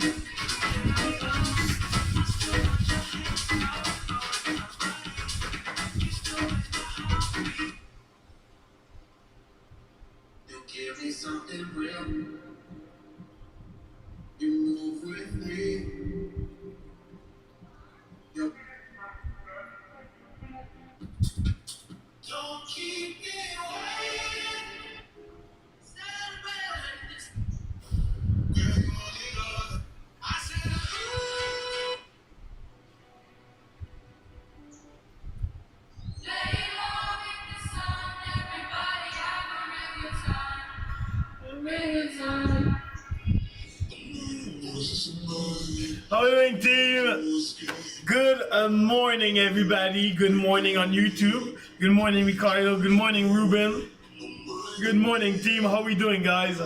Give me something real. You move with me. You don't keep me waiting. I said, lay low in the sun. Everybody have a real time. A real time. How are you doing, team? Good morning, everybody. Good morning on YouTube. Good morning, Ricardo. Good morning, Ruben. Good morning, team. How are we doing, guys?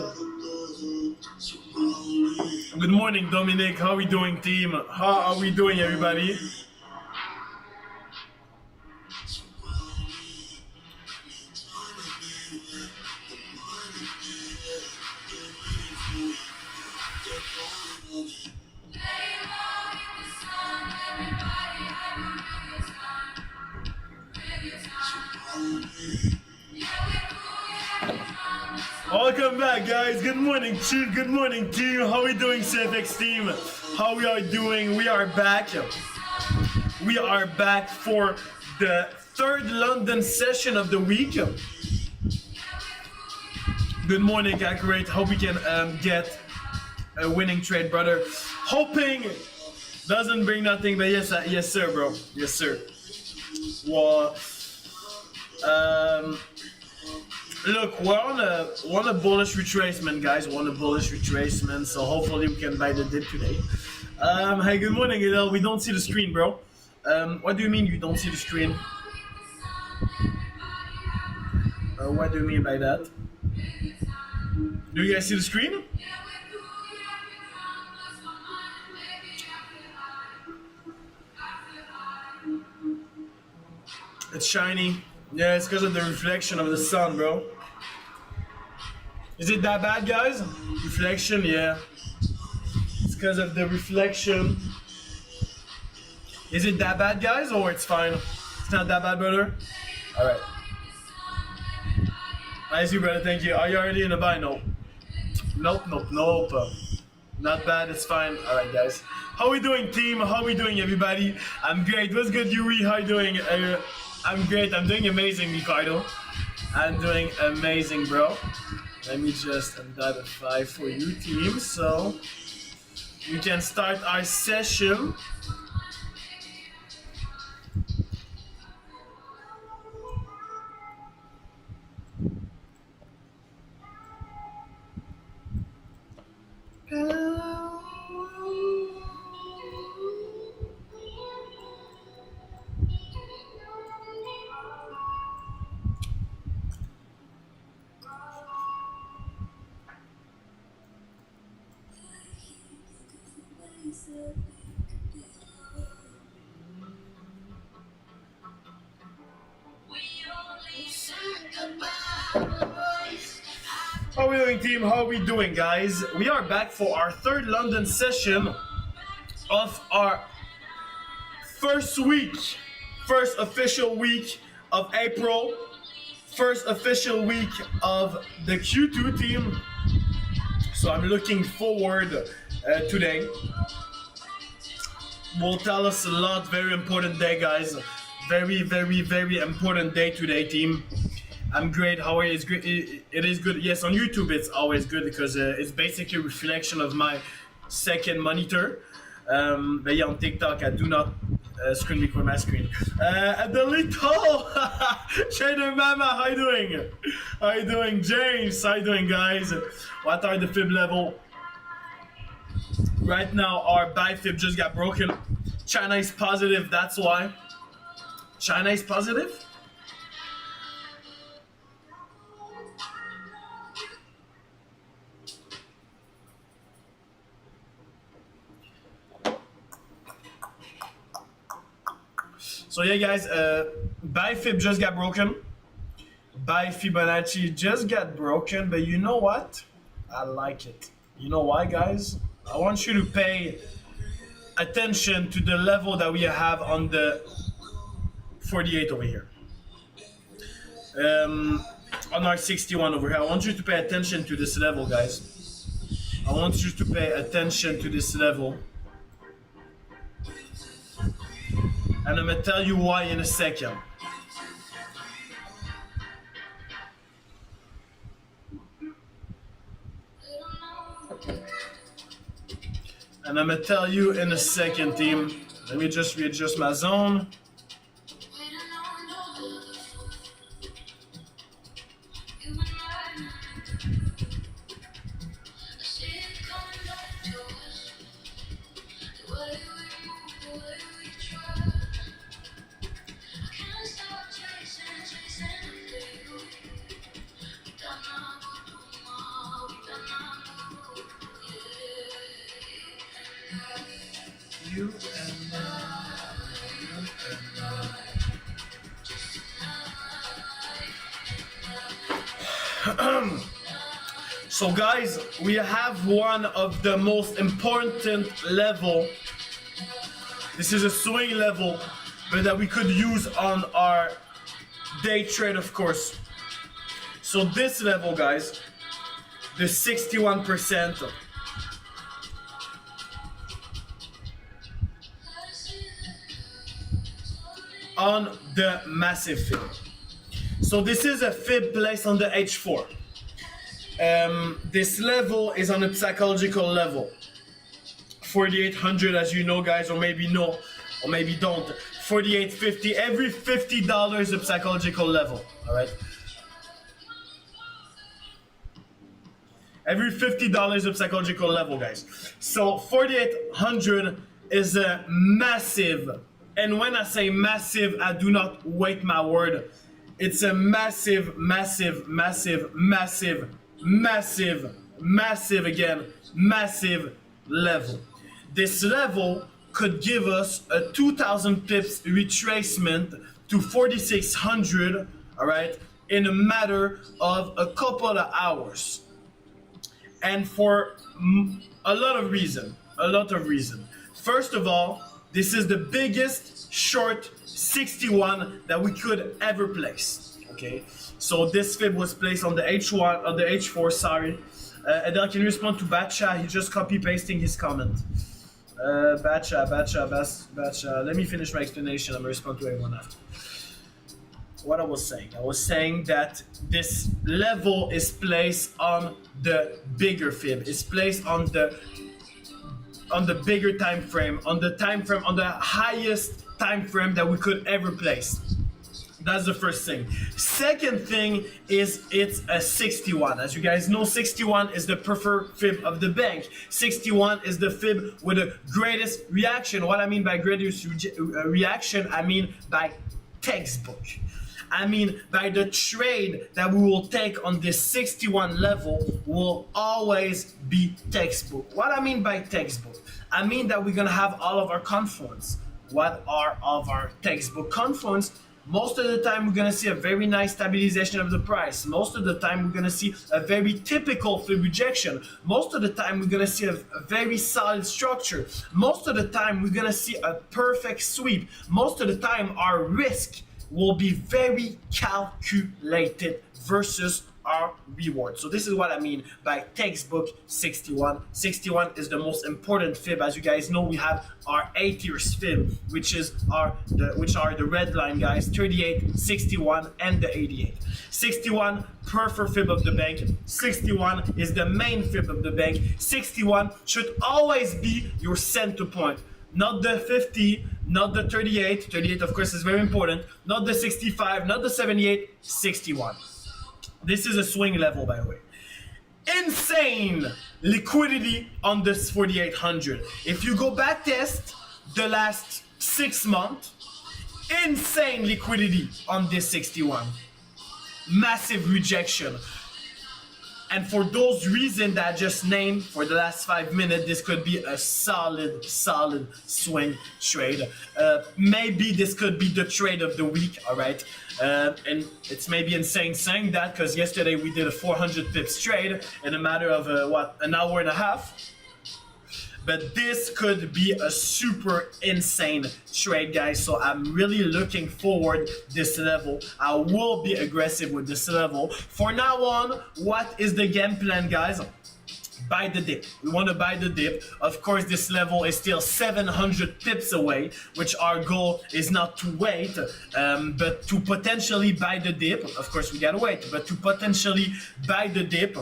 Good morning, Dominic. How are we doing, team? How are we doing, everybody? Welcome back, guys. Good morning, Chief. Good morning, team. How are we doing, CFX team? How we are doing? We are back. We are back for the third London session of the week. Good morning, Accurate. Hope we can get a winning trade, brother. Hoping doesn't bring nothing, but yes, yes, sir, bro. Yes, sir. Well, look, we're on a bullish retracement, guys. We're on a bullish retracement, so hopefully we can buy the dip today. Hey, good morning, Adel. We don't see the screen, bro. What do you mean you don't see the screen? What do you mean by that? Do you guys see the screen? It's shiny. Yeah, it's because of the reflection of the sun, bro. Is it that bad, guys? Reflection, yeah. It's because of the reflection. Is it that bad, guys, or it's fine? It's not that bad, brother? Alright. Nice, you, brother, thank you. Are you already in the buy? No. Nope. Not bad, it's fine. Alright, guys. How we doing, team? How we doing, everybody? I'm great. What's good, Yuri? How you doing? I'm great. I'm doing amazing, Ricardo. I'm doing amazing, bro. Let me just add a 5 for you, team, so we can start our session. How are we doing, team? How are we doing, guys? We are back for our third London session of our first official week of April, first official week of the Q2 team. So I'm looking forward today. Will tell us a lot. Very important day, guys. Very important day today, team. I'm great. How are you? It's great. It is good. Yes, on YouTube it's always good because it's basically a reflection of my second monitor. But yeah, on TikTok I do not screen record my screen. Adelito, Shader Mama, how you doing? How you doing, James? How you doing, guys? What are the fib level? Right now our buy fib just got broken. China is positive. That's why. China is positive. So yeah, guys, buy fib just got broken. Buy Fibonacci just got broken, but you know what? I like it. You know why, guys? I want you to pay attention to the level that we have on the 48 over here. On our 61 over here. I want you to pay attention to this level, guys. I want you to pay attention to this level. And I'm gonna tell you why in a second. And I'm gonna tell you in a second, team. Let me just readjust my zone. So guys, we have one of the most important level. This is a swing level, but that we could use on our day trade, of course. So this level, guys, the 61%. On the massive fib. So this is a fib placed on the H4. This level is on a psychological level. 4,800, as you know, guys, or maybe no, or maybe don't. 4,850, every $50 a psychological level, all right? Every $50 a psychological level, guys. So 4,800 is a massive, and when I say massive, I do not weight my word. It's a massive, massive, massive, massive, massive, massive, again, massive level. This level could give us a 2,000 pips retracement to 4,600, all right, in a matter of a couple of hours. And for a lot of reason. First of all, this is the biggest short 61 that we could ever place. Okay, so this fib was placed on the H1, on the H4. Sorry, Adel, can you respond to Batcha? He's just copy pasting his comment. Batcha. Let me finish my explanation. I'm gonna respond to everyone after. What I was saying that this level is placed on the bigger fib. It's placed on the bigger time frame, on the highest time frame that we could ever place. That's the first thing. Second thing is it's a 61. As you guys know, 61 is the preferred fib of the bank. 61 is the fib with the greatest reaction. What I mean by greatest reaction, I mean by textbook. I mean by the trade that we will take on this 61 level will always be textbook. What I mean by textbook? I mean that we're gonna have all of our confluence. What are all of our textbook confluence? Most of the time, we're gonna see a very nice stabilization of the price. Most of the time, we're gonna see a very typical fib rejection. Most of the time, we're gonna see a very solid structure. Most of the time, we're gonna see a perfect sweep. Most of the time, our risk will be very calculated versus our reward. So this is what I mean by textbook 61. 61 is the most important fib. As you guys know, we have our 8 years fib, which are the red line, guys, 38, 61, and the 88. 61 preferred fib of the bank. 61 is the main fib of the bank. 61 should always be your center point. Not the 50, not the 38. 38, of course, is very important. Not the 65, not the 78, 61. This is a swing level, by the way. Insane liquidity on this 4,800. If you go back test the last 6 months, insane liquidity on this 61. Massive rejection. And for those reasons that I just named for the last 5 minutes, this could be a solid swing trade. Maybe this could be the trade of the week, all right? And it's maybe insane saying that because yesterday we did a 400 pips trade in a matter of, an hour and a half. but this could be a super insane trade, guys. So I'm really looking forward this level. I will be aggressive with this level. For now on, what is the game plan, guys? Buy the dip. We want to buy the dip. Of course, this level is still 700 pips away, which our goal is not to wait, but to potentially buy the dip. Of course, we gotta wait, but to potentially buy the dip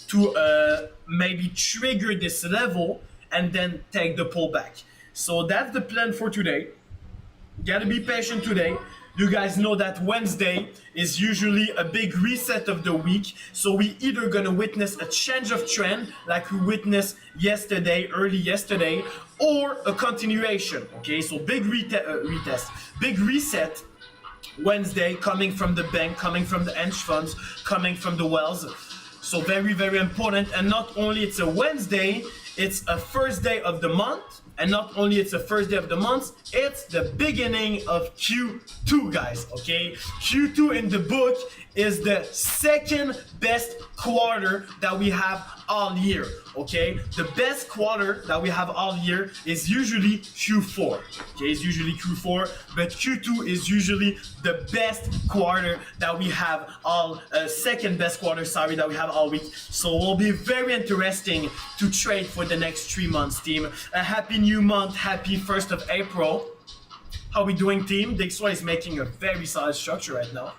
to maybe trigger this level and then take the pullback. So that's the plan for today. Gotta be patient today. You guys know that Wednesday is usually a big reset of the week, so we either gonna witness a change of trend like we witnessed yesterday, early yesterday, or a continuation. Okay, so big retest, big reset Wednesday, coming from the bank, coming from the hedge funds, coming from the wells. So very, very important. And not only it's a Wednesday, it's a first day of the month. And not only it's the first day of the month, it's the beginning of Q2, guys, okay? Q2 in the book is the second best quarter that we have all year, okay? The best quarter that we have all year is usually Q4, okay? It's usually Q4, but Q2 is usually the best quarter that we have all, second best quarter, sorry, that we have all week. So it will be very interesting to trade for the next 3 months, team. A happy new month, happy 1st of April. How we doing, team? Dixwa is making a very solid structure right now.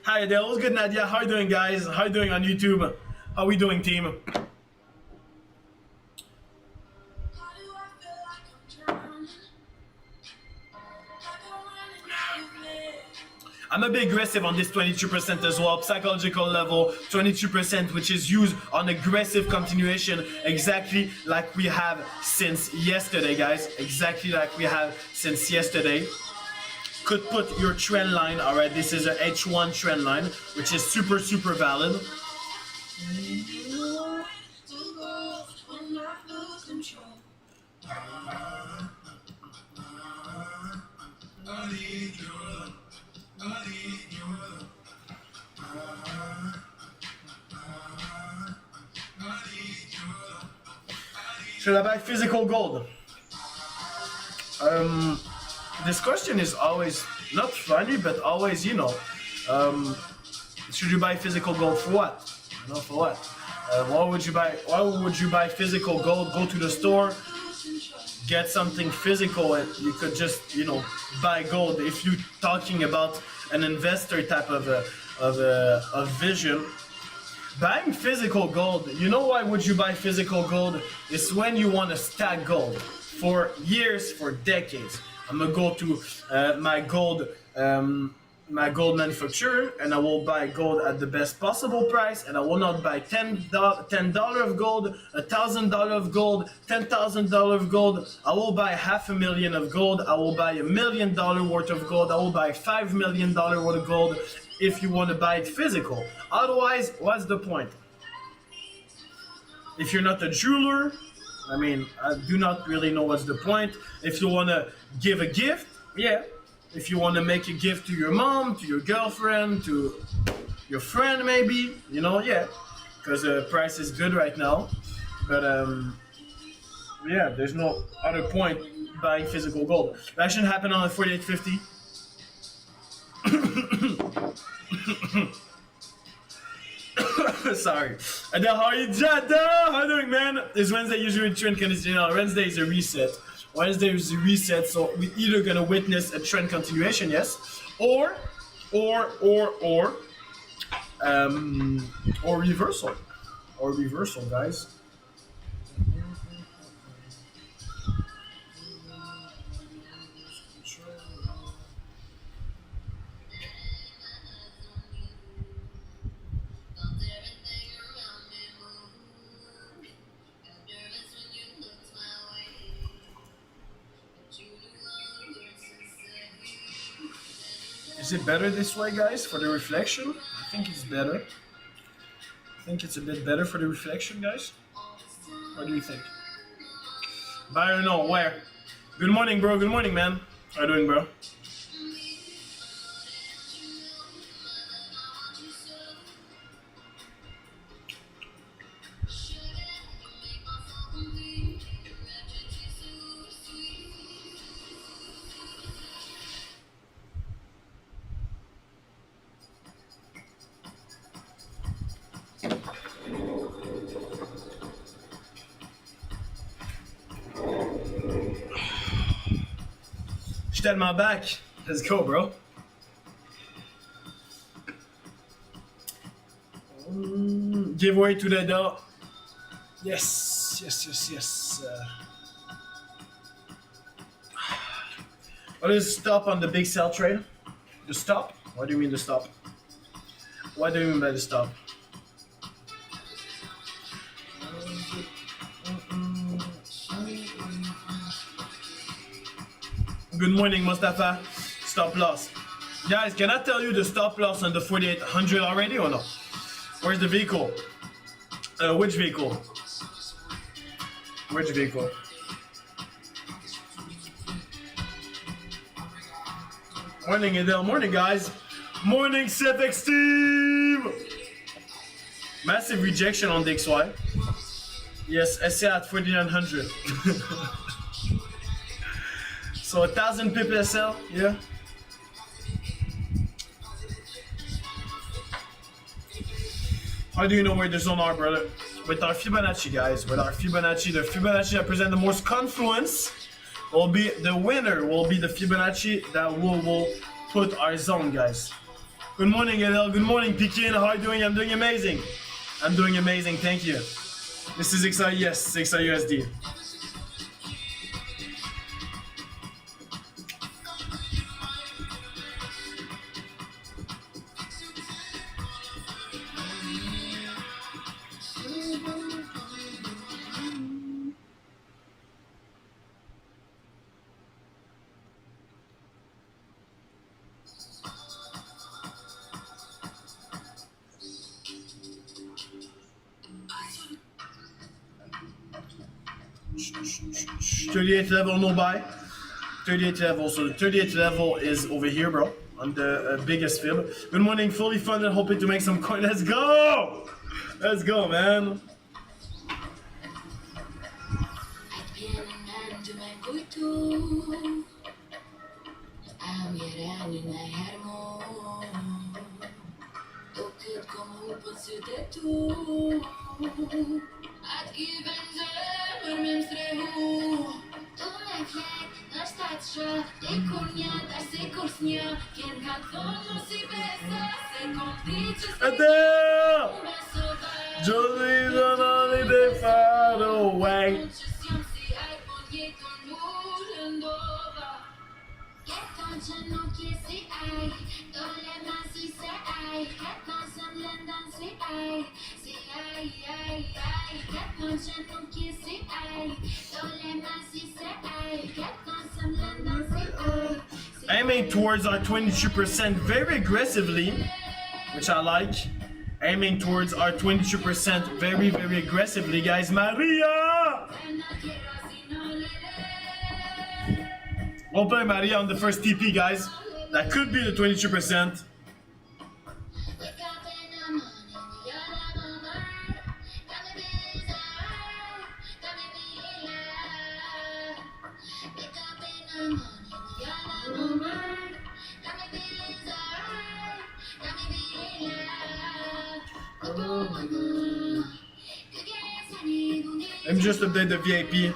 Hi Adele, what's good, Nadia? How you doing, guys? How you doing on YouTube? How we doing, team? I'm a bit aggressive on this 22% as well. Psychological level, 22%, which is used on aggressive continuation, exactly like we have since yesterday, guys. Exactly like we have since yesterday. Could put your trend line, all right? This is a H1 trend line, which is super, super valid. Should I buy physical gold? This question is always not funny, but always, you know, should you buy physical gold for what? You know, for what? Why would you buy? Why would you buy physical gold? Go to the store, get something physical, and you could just, you know, buy gold. If you're talking about an investor type of vision, buying physical gold. You know why would you buy physical gold? It's when you want to stack gold for years, for decades. I'm gonna go to my gold manufacturer, and I will buy gold at the best possible price, and I will not buy $10 of gold, $1,000 of gold, $10,000 of gold. I will buy $500,000 of gold. I will buy $1 million worth of gold. I will buy $5 million worth of gold if you want to buy it physical. Otherwise, what's the point? If you're not a jeweler, I mean, I do not really know what's the point. If you want to give a gift, yeah. If you want to make a gift to your mom, to your girlfriend, to your friend maybe, you know, yeah. Because the price is good right now. But, yeah, there's no other point buying physical gold. That shouldn't happen on a 4850. Sorry. Adele, how are you, Jada? How you doing, man? Is Wednesday usually trend continuation? You know, Wednesday is a reset. Wednesday is a reset, so we're either gonna witness a trend continuation, yes, or reversal, guys. Is it better this way, guys, for the reflection? I think it's better. I think it's a bit better for the reflection, guys. What do you think? Byron, no, where? Good morning, bro. Good morning, man. How you doing, bro? suis tellement back. Let's go, bro. Giveaway to the door. Yes, yes, yes, yes. What is stop on the big sell trade? The stop? What do you mean the stop? What do you mean by the stop? Good morning, Mustafa. Stop loss. Guys, can I tell you the stop loss on the 4800 already or no? Where's the vehicle? Which vehicle? Which vehicle? Morning, Adele. Morning, guys. Morning, CFX team. Massive rejection on the XY. Yes, SCA at 4900. So 1000 pip SL, yeah. How do you know where the zone are, brother? With our Fibonacci, guys. With our Fibonacci, the Fibonacci that present the most confluence will be the winner. Will be the Fibonacci that will put our zone, guys. Good morning, Adele. Good morning, Pekin. How are you doing? I'm doing amazing. I'm doing amazing. Thank you. This is XI, yes, XIUSD. .38 level, no buy. 38 level, so the 38 level is over here, bro, on the biggest fib. Good morning, fully funded, hoping to make some coin. Let's go! Let's go, man. Adele! Jolie don't only they far away. Aiming towards our 22% very aggressively, which I like. Aiming towards our 22% very, very aggressively, guys. Maria! We'll play Maria on the first TP, guys. That could be the 22%. Let me just update the VIP.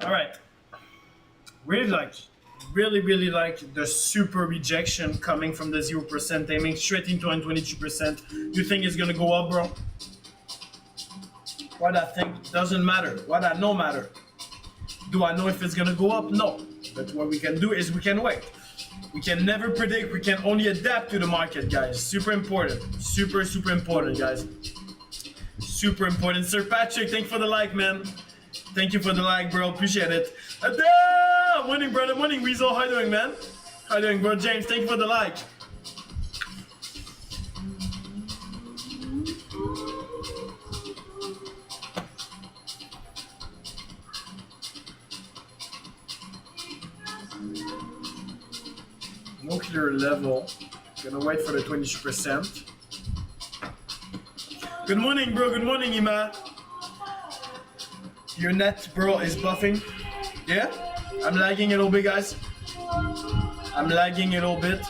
All right, really like the super rejection coming from the 0%, aiming straight into 22%. You think it's gonna go up, bro? What I think doesn't matter. What I know matter. Do I know if it's gonna go up? No. But what we can do is we can wait. We can never predict. We can only adapt to the market, guys. Super important. Super important, guys. Super important. Sir Patrick, thank you for the like, man. Thank you for the like, bro. Appreciate it. Morning, brother. Morning, Weasel. How you doing, man? How you doing, bro? James, thank you for the like. Nuclear level. Gonna wait for the 20%. Good morning, bro. Good morning, Ima. Your net, bro, is buffing. Yeah? I'm lagging a little bit, guys. I'm lagging a little bit.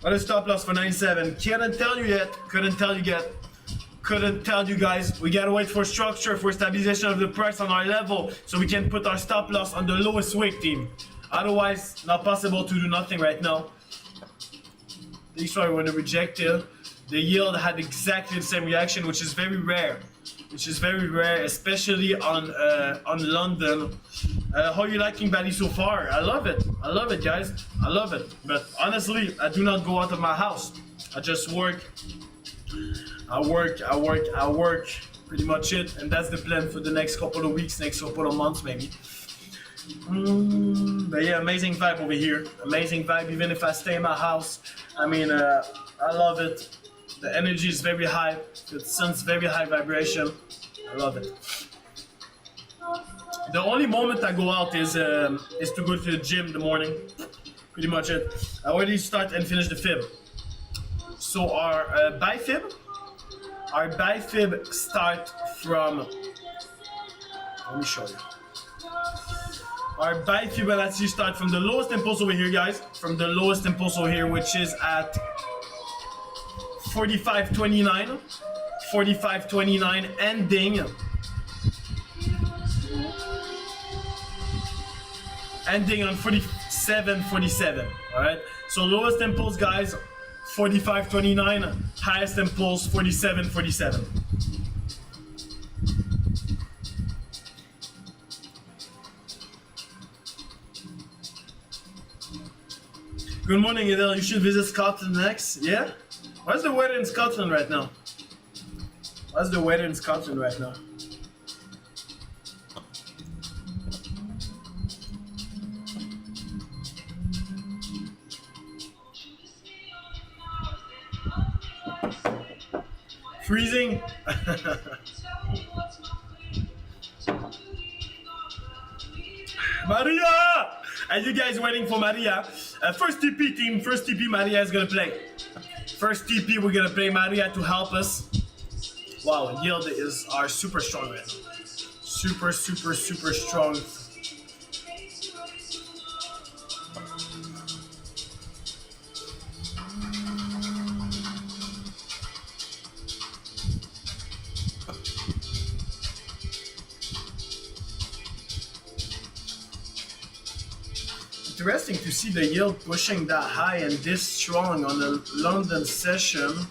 What is stop loss for 97? Couldn't tell you yet. Couldn't tell you yet. Couldn't tell you guys. We gotta wait for structure, for stabilization of the price on our level, so we can put our stop loss on the lowest wick, team. Otherwise, not possible to do nothing right now. This is why we want to reject it. The yield had exactly the same reaction, which is very rare. Which is very rare, especially on London. How are you liking Bali so far? I love it. I love it, guys. I love it. But honestly, I do not go out of my house. I just work. I work. Pretty much it. And that's the plan for the next couple of weeks, next couple of months, maybe. But yeah, amazing vibe over here. Amazing vibe, even if I stay in my house. I mean, I love it. The energy is very high. The sun's very high vibration. I love it. The only moment I go out is to go to the gym in the morning. Pretty much it. I already start and finish the fib. So our buy fib start from. Let me show you. Our buy Fibonacci start from the lowest impulse over here, guys. From the lowest impulse over here, which is at 45.29. 45.29 ending. Ending on 47.47. Alright? So lowest impulse, guys, 45.29. Highest impulse, 47.47. Good morning, Adele. You should visit Scotland next. Yeah? What's the weather in Scotland right now? What's the weather in Scotland right now? Freezing? Maria! Are you guys waiting for Maria? First TP team, first TP Maria is gonna play. First TP we're gonna play Maria to help us. Wow, yield are super strong right now. Super strong. Interesting to see the yield pushing that high and this strong on the London session,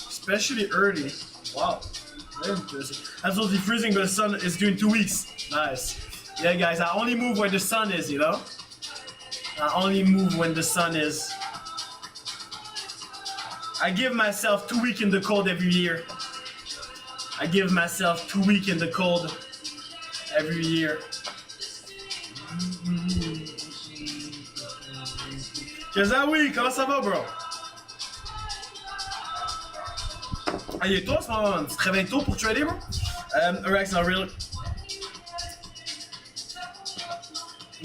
especially early. Wow, very interesting. Absolutely freezing, but the sun is doing 2 weeks. Nice. Yeah, guys, I only move where the sun is, you know? I only move when the sun is. I give myself 2 weeks in the cold every year. I give myself 2 weeks in the cold every year. Kazaoui, comment ça va, bro? Ah, il est tôt, tu te réveilles tôt pour trader, bro? Rex, not really.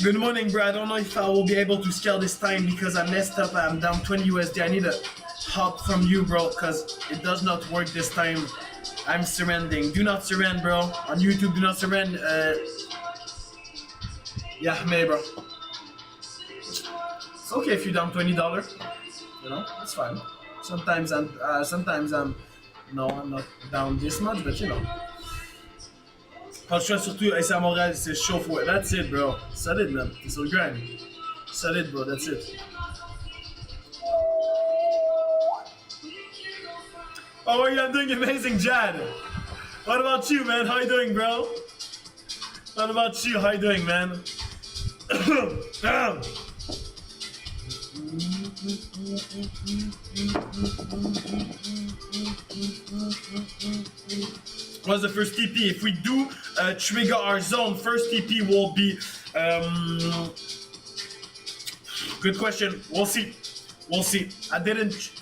Good morning, bro. I don't know if I will be able to scale this time because I messed up. I'm down 20 USD. I need a help from you, bro, because it does not work this time. I'm surrendering. Do not surrender, bro. On YouTube, do not surrender. Yeah, me, bro. It's okay if you're down $20, you know, it's fine. Sometimes I'm, no, I'm not down this much, but you know. Pas le choix surtout, et c'est à Montréal, c'est chaud, ouais. That's it, bro. Solid, man. T'es sur le grind. Solid, bro, that's it. Oh, you're doing amazing, Jad. What about you, man? How you doing, bro? What about you? How you doing, man? Damn. What's the first TP? If we do trigger our zone, first TP will be. Good question. We'll see. We'll see. I didn't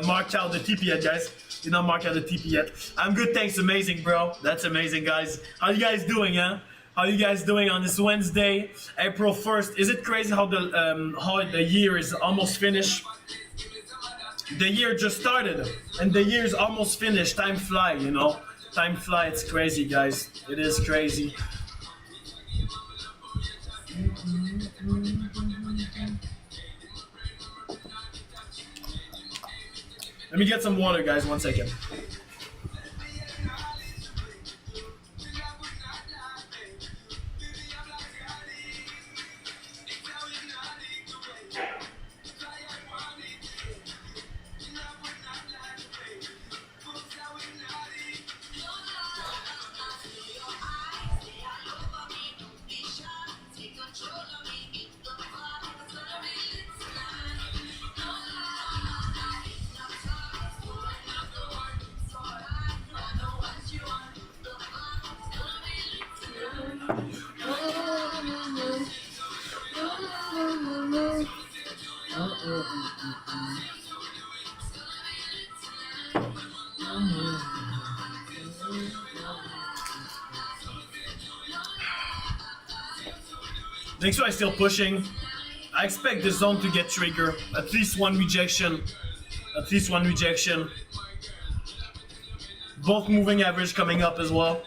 mark out the TP yet, guys. Did not mark out the TP yet. I'm good, thanks. Amazing, bro. That's amazing, guys. How you guys doing, huh? How you guys doing on this Wednesday, April 1st? Is it crazy how the year is almost finished? The year just started, and the year is almost finished. Time fly, you know. Time fly. It's crazy, guys. It is crazy. Let me get some water, guys. 1 second. Next one is still pushing. I expect the zone to get triggered. At least one rejection. At least one rejection. Both moving average coming up as well.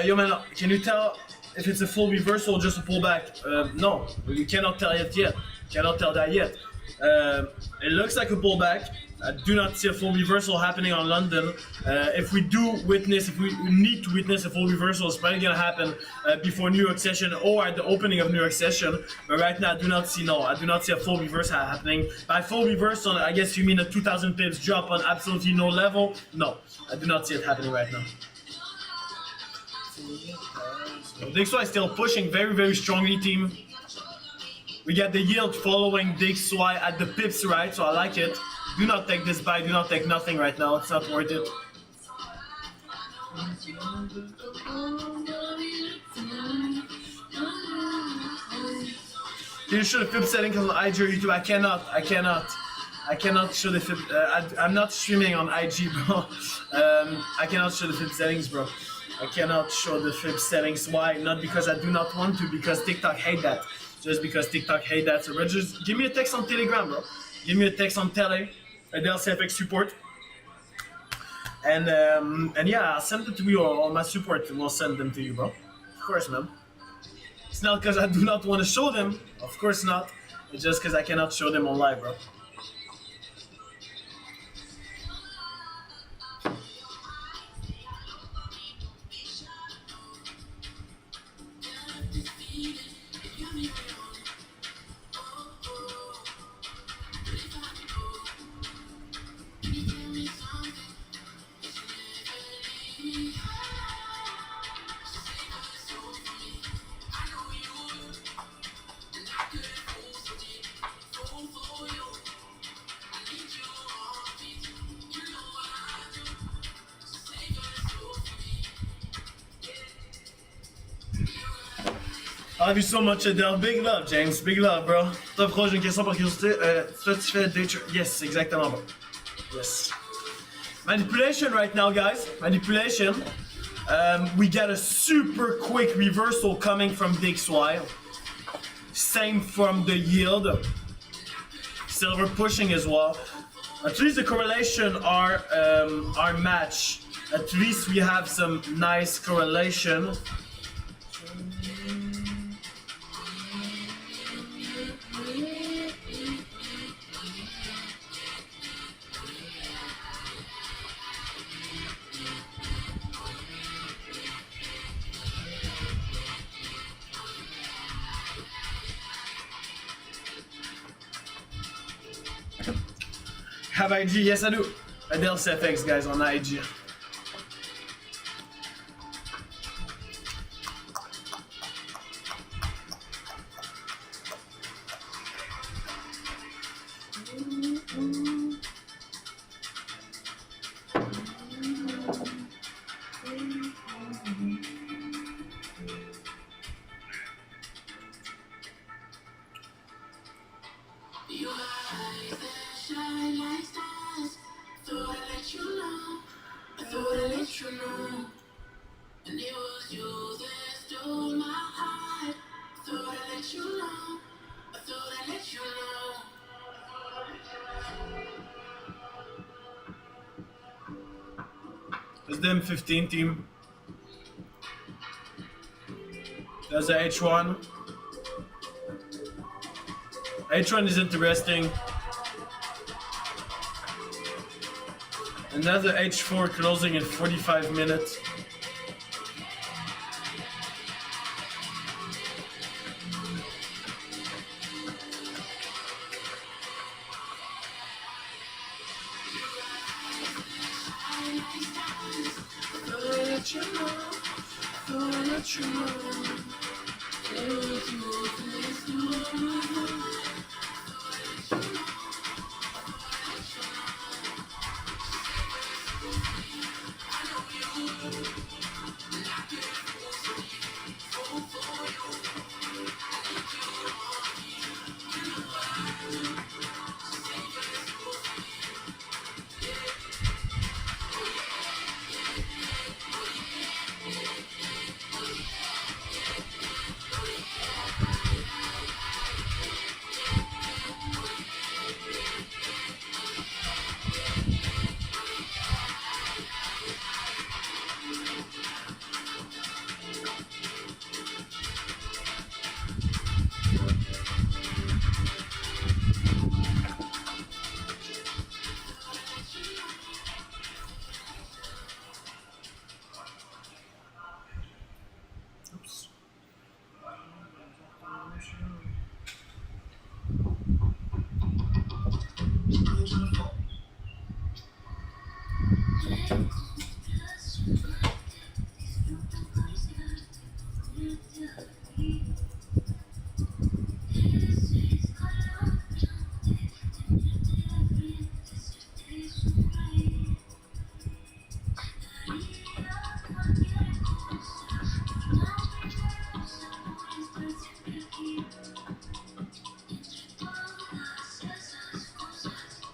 Yo man, can you tell if it's a full reversal or just a pullback? No, we cannot tell it yet. Cannot tell that yet. It looks like a pullback. I do not see a full reversal happening on London. If we need to witness a full reversal, it's probably gonna happen before New York session or at the opening of New York session. But right now, I do not see a full reversal happening. By full reversal, I guess you mean a 2,000 pips drop on absolutely no level? No, I do not see it happening right now. DXY is still pushing very, very strongly, team. We get the yield following DXY at the pips, right? So I like it. Do not take this buy, do not take nothing right now, it's not worth it. Can you show the FIB settings on IG or YouTube? I cannot show the FIB, I'm not streaming on IG, bro. I cannot show the FIB settings, bro. I cannot show the FIB settings. Why? Not because I do not want to, because TikTok hate that. Just because TikTok hate that. So just give me a text on Telegram, bro. Give me a text on Tele. AdelCFX support, and yeah, I'll send it to you, or my support will send them to you, bro. Of course, man. It's not because I do not want to show them, of course not. It's just because I cannot show them on live, bro. I love you so much, Adele. Big love, James. Big love, bro. Top pro, j'ai une question par curiosité. Toi, tu fais day trade? Yes, exactement, bro. Yes. Manipulation right now, guys. Manipulation. We get a super quick reversal coming from DXY. Same from the yield. Silver pushing as well. At least the correlation are matched. At least we have some nice correlation. Have IG? Yes, I do. AdelCFX, guys, on IG. It's the M15 team. That's the H1. H1 is interesting. Another H4 closing in 45 minutes.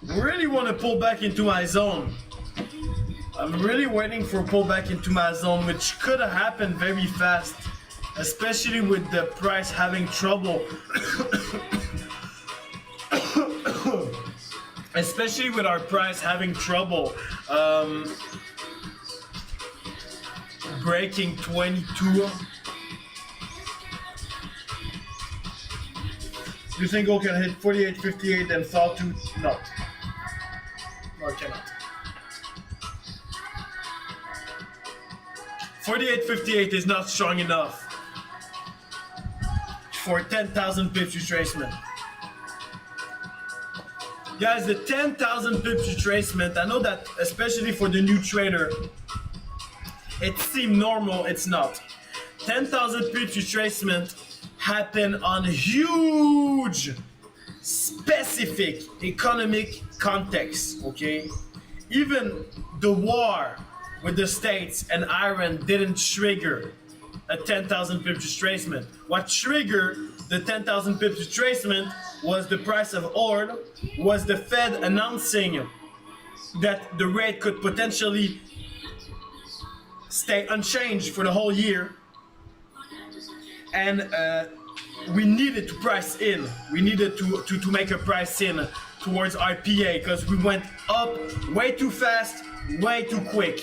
I really want to pull back into my zone. I'm really waiting for a pullback into my zone, which could have happened very fast, especially with the price having trouble. Especially with our price having trouble breaking 22. You think gold can hit 48.58 and fall to? No. No, it cannot. 48.58 is not strong enough for 10,000 pips retracement. Guys, the 10,000 pips retracement, I know that especially for the new trader, it seemed normal, it's not. 10,000 pips retracement happen on huge, specific economic context, okay? Even the war with the States and Iran didn't trigger a 10,000 pips retracement. What triggered the 10,000 pips retracement was the price of oil, was the Fed announcing that the rate could potentially stay unchanged for the whole year. And we needed to price in. We needed to make a price in towards our PA because we went up way too fast, way too quick.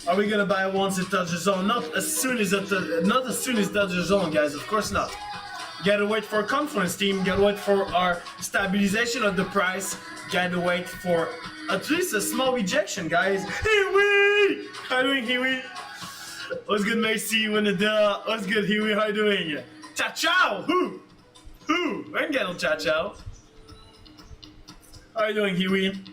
Are we gonna buy it once it touches zone? Not as soon as it touches zone, guys. Of course not. Gotta wait for a confluence team. Gotta wait for our stabilization of the price. Gotta wait for at least a small rejection, guys. Hiwi! How you doing, Hiwi? What's good, Macy? What's good, Hiwi? How you doing? Ciao, ciao! Who? I can get on ciao, ciao. How you doing, Hiwi?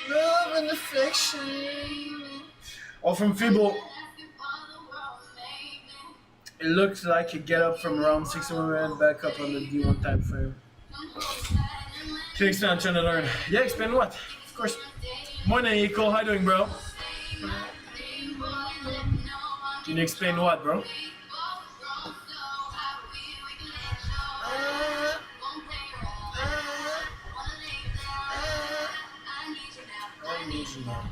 Love and affection. Or from Feeble. It looks like you get up from around 61 and back up on the D1 time frame. Can you explain? I'm trying to learn. Yeah, explain what? Of course. Morning, Eco. How you doing, bro? Can you explain what, bro? I need you now.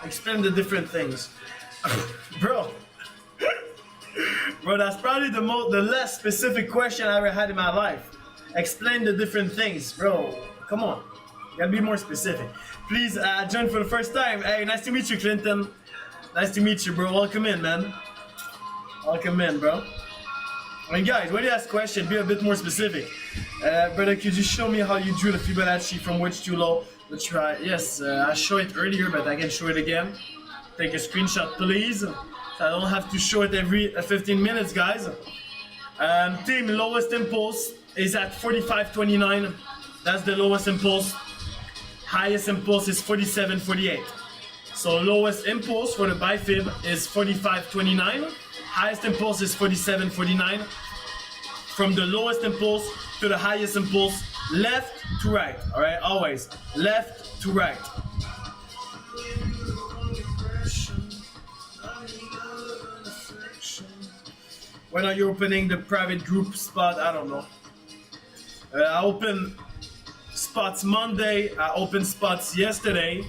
Explain the different things. Bro. Bro, that's probably the less specific question I ever had in my life. Explain the different things, bro. Come on. You gotta be more specific. Please join for the first time. Hey, nice to meet you, Clinton. Nice to meet you, bro. Welcome in, man. Welcome in, bro. And guys, when you ask question, be a bit more specific. Brother, could you show me how you drew the Fibonacci from which to low? Let's try. Yes, I showed it earlier, but I can show it again. Take a screenshot, please. So I don't have to show it every 15 minutes, guys. Team lowest impulse is at 45.29. That's the lowest impulse. Highest impulse is 47.48. So lowest impulse for the bifib is 45.29. Highest impulse is 47.49. From the lowest impulse to the highest impulse, left to right. All right, always left to right. When are you opening the private group spot? I don't know. I opened spots Monday. I opened spots yesterday.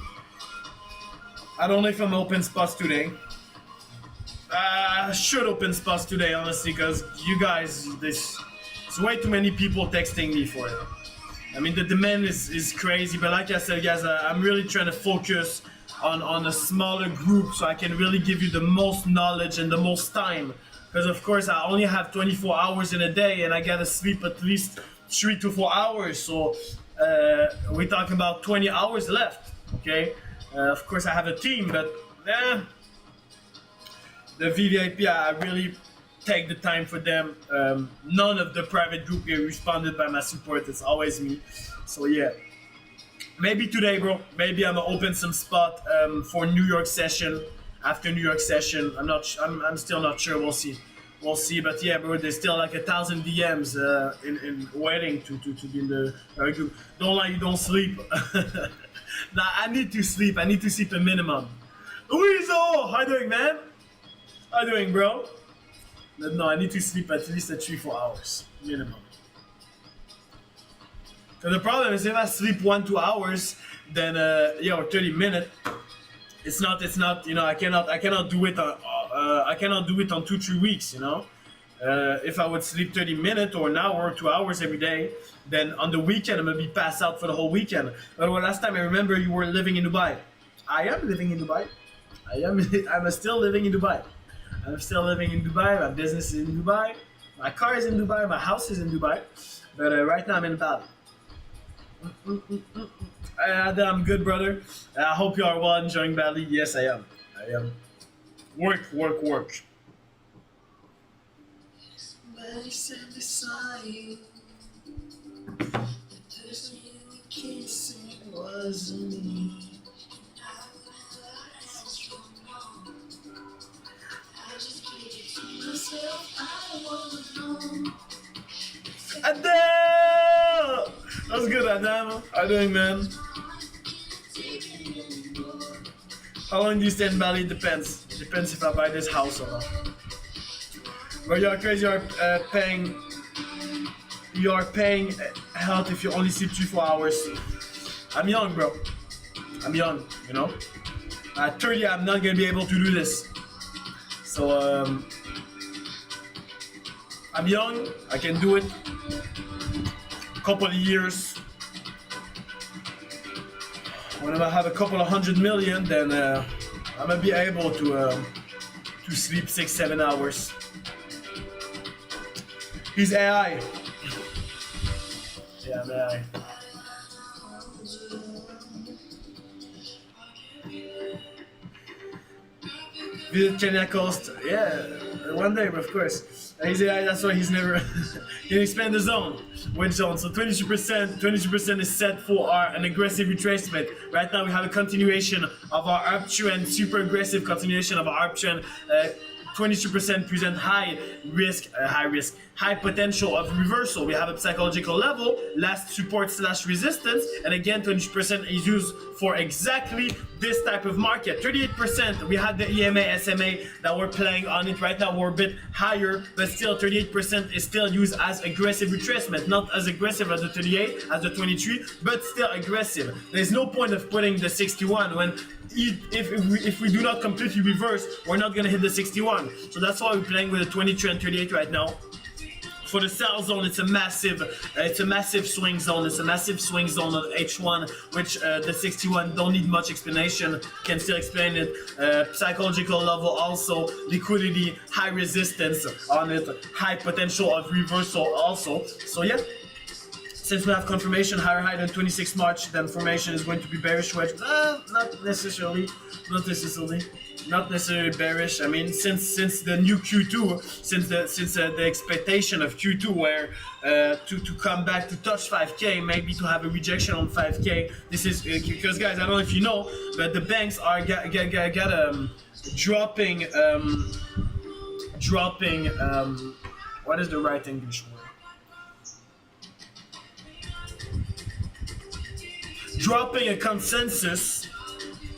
I don't know if I'm open spots today. I should open spots today, honestly, because you guys, there's way too many people texting me for it. I mean, the demand is crazy, but like I said, guys, I'm really trying to focus on a smaller group so I can really give you the most knowledge and the most time. Because of course, I only have 24 hours in a day, and I gotta sleep at least 3 to 4 hours. So we're talking about 20 hours left. Okay. Of course, I have a team, but the VVIP, I really take the time for them. None of the private group get responded by my support. It's always me. So yeah, maybe today, bro. Maybe I'm gonna open some spot for New York session. After New York session, I'm still not sure. We'll see. But yeah, bro, there's still like 1,000 DMs in waiting to be in the group. Don't lie, you don't sleep. Nah, I need to sleep. I need to sleep a minimum. Weasel, how you doing, man? How you doing, bro? No, I need to sleep at least 3-4 hours minimum. So the problem is if I sleep 1-2 hours, then 30 minutes. It's not. You know, I cannot do it. I cannot do it on 2-3 weeks. You know, if I would sleep 30 minutes or an hour or 2 hours every day, then on the weekend I'm gonna be passed out for the whole weekend. But last time I remember you were living in Dubai. I am living in Dubai. I'm still living in Dubai. I'm still living in Dubai. My business is in Dubai. My car is in Dubai. My house is in Dubai. But right now I'm in Bali. I'm good, brother. I hope you are well enjoying Bali. Yes, I am. Work. Somebody said beside you, the person you were kissing wasn't me. Adele! That's good, Adam. How you doing, man? How long do you stay in Bali? Depends. Depends if I buy this house or not. But you're crazy. You're paying health if you only sleep 3-4 hours. I'm young, bro. I'm young. You know. At 30, I'm not gonna be able to do this. So I'm young. I can do it. A couple of years. When I have a couple of 100 million, then I'm gonna be able to sleep 6-7 hours. He's AI. Yeah, I'm AI. Visit Kenya coast. Yeah, one day, of course. That's why he's never can expand the zone. Which zone? So 22% is set for an aggressive retracement. Right now we have a continuation of our uptrend, super aggressive continuation of our uptrend. 22% present high potential of reversal. We have a psychological level, last support / resistance, and again 20% is used for exactly this type of market. 38%, we had the EMA, SMA that we're playing on it right now. We're a bit higher, but still 38% is still used as aggressive retracement. Not as aggressive as the 38, as the 23, but still aggressive. There's no point of putting the 61 when if we do not completely reverse, we're not gonna hit the 61. So that's why we're playing with the 23 and 38 right now. For the sell zone, it's a massive swing zone. It's a massive swing zone on H1, which the 61 don't need much explanation. Can still explain it. Psychological level also, liquidity, high resistance on it, high potential of reversal also. So yeah. Since we have confirmation higher high than 26 March, then formation is going to be bearish wedge. Not necessarily bearish. I mean, since the new Q2, since the expectation of Q2 where to come back to touch 5K, maybe to have a rejection on 5K. This is because guys, I don't know if you know, but the banks are dropping. What is the right English word? Dropping a consensus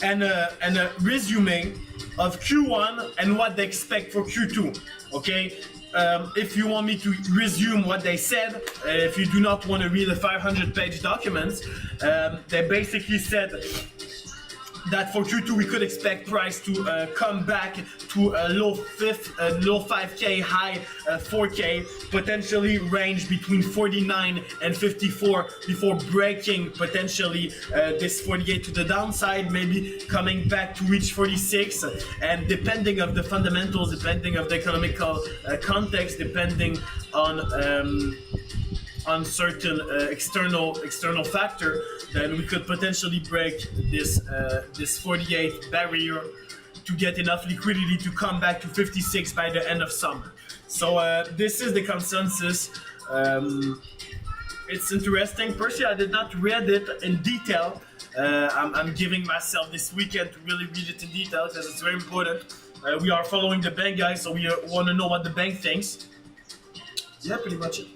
and a resume of Q1 and what they expect for Q2. Okay, if you want me to resume what they said, if you do not want to read the 500-page documents, they basically said that for Q2 we could expect price to come back to a low 5K, high 4K, potentially range between 49 and 54 before breaking potentially this 48 to the downside, maybe coming back to reach 46, and depending of the fundamentals, depending of the economical context, depending on certain external factor, then we could potentially break this 48 barrier to get enough liquidity to come back to 56 by the end of summer. So this is the consensus. It's interesting. Personally, I did not read it in detail. I'm giving myself this weekend to really read it in detail because it's very important. We are following the bank, guys, so we want to know what the bank thinks. Yeah, pretty much it.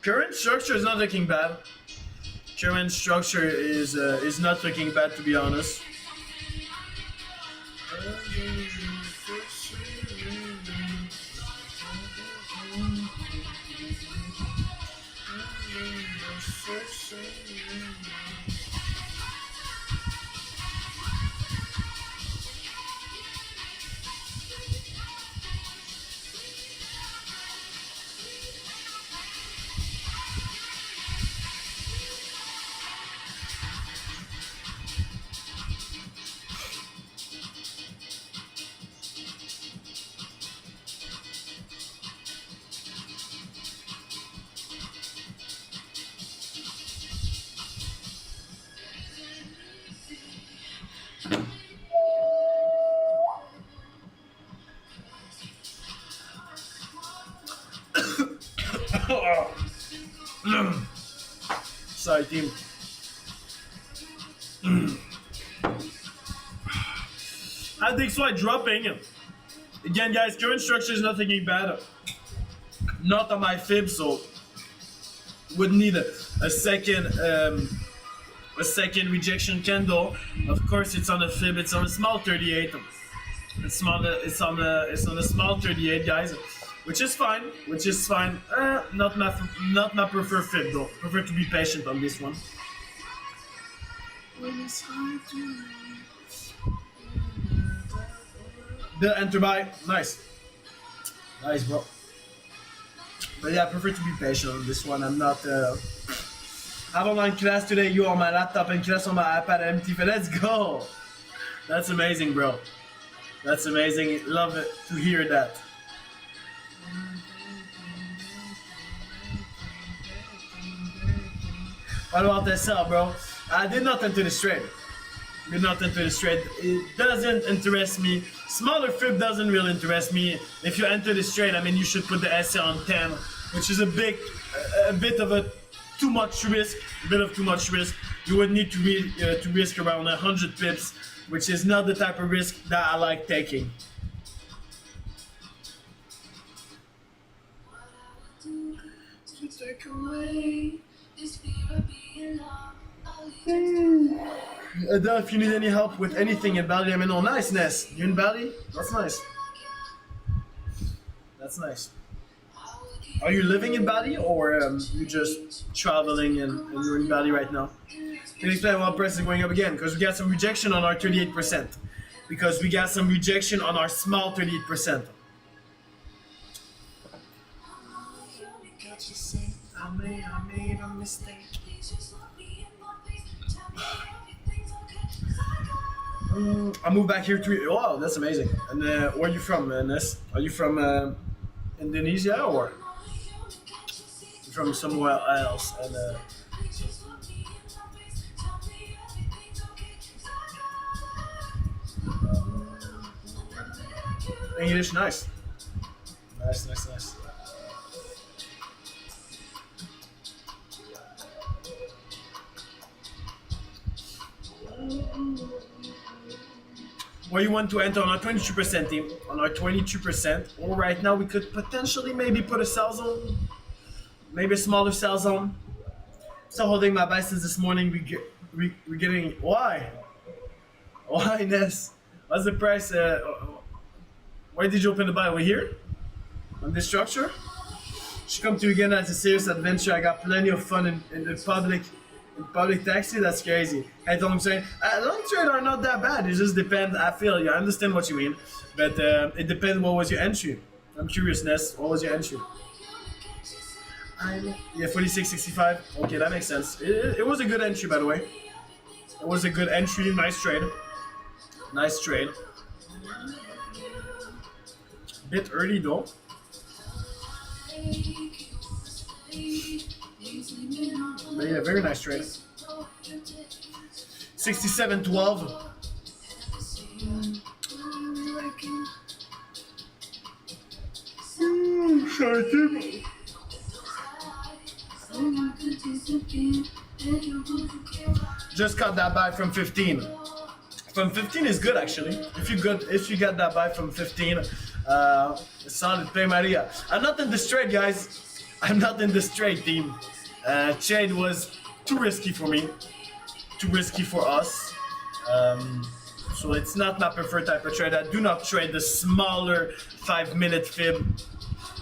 Current structure is not looking bad. Current structure is not looking bad, to be honest. Sorry, team. I think so. Dropping again, guys. Current structure is not looking bad. Not on my fib, so would need a second rejection candle. Of course, it's on a fib. It's on a small 38. It's on a small 38, guys. Which is fine. Not my preferred fib though. Prefer to be patient on this one. The enter buy. Nice, bro. But yeah, I prefer to be patient on this one. I'm not. I have online class today. You on my laptop and class on my iPad empty. But let's go. That's amazing, bro. That's amazing. Love it to hear that. What about this up, bro? I did not enter the straight. Did not enter the straight. It doesn't interest me. Smaller fib doesn't really interest me. If you enter the straight, I mean, you should put the essay on 10, which is a bit of a too much risk. A bit of too much risk. You would need to risk around 100 pips, which is not the type of risk that I like taking. Take away this fear of being loved. Adele, if you need any help with anything in Bali, I mean, oh, nice, Ness. You in Bali? That's nice. That's nice. Are you living in Bali, or you just traveling and you're in Bali right now? Can you explain why price is going up again? Because we got some rejection on our 38%. Because we got some rejection on our small 38%. I made a mistake. I moved back here to. Wow, that's amazing. And where are you from, Ness? Are you from Indonesia, or from somewhere else? And English, nice. Nice. Where you want to enter on our 22% team, on our 22%, or right now we could potentially maybe put a sell zone, maybe a smaller sell zone. Still holding my buy since this morning. We're getting why, Ness? What's the price? Why did you open the buy over here on this structure? Should come to you again as a serious adventure. I got plenty of fun in the public taxi. That's crazy. I told him saying long trade are not that bad. It just depends. I feel you. I understand what you mean, but it depends. What was your entry? I'm curious, Ness. What was your entry? Yeah, 46.65. Okay, that makes sense. It was a good entry, by the way. It was a good entry. Nice trade. Bit early though. But yeah, very nice trade. 67.12. Sorry, Tim. Just got that buy from 15. From 15 is good actually. If you get that buy from 15, it's solid. Pay Maria. I'm not in this trade, guys. I'm not in this trade, team. Trade was too risky for me, too risky for us. So it's not my preferred type of trade. I do not trade the smaller 5-minute fib.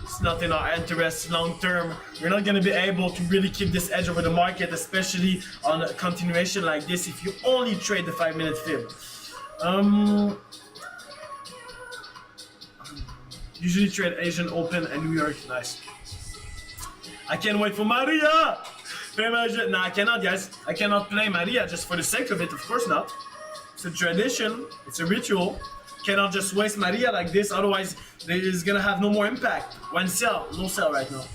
It's not in our interest long term. We're not going to be able to really keep this edge over the market, especially on a continuation like this if you only trade the 5-minute fib. Usually trade Asian Open and New York. Nice. I can't wait for Maria! No, I cannot, guys. I cannot play Maria just for the sake of it. Of course not. It's a tradition. It's a ritual. Cannot just waste Maria like this, otherwise it's gonna have no more impact. One sell, no sell right now.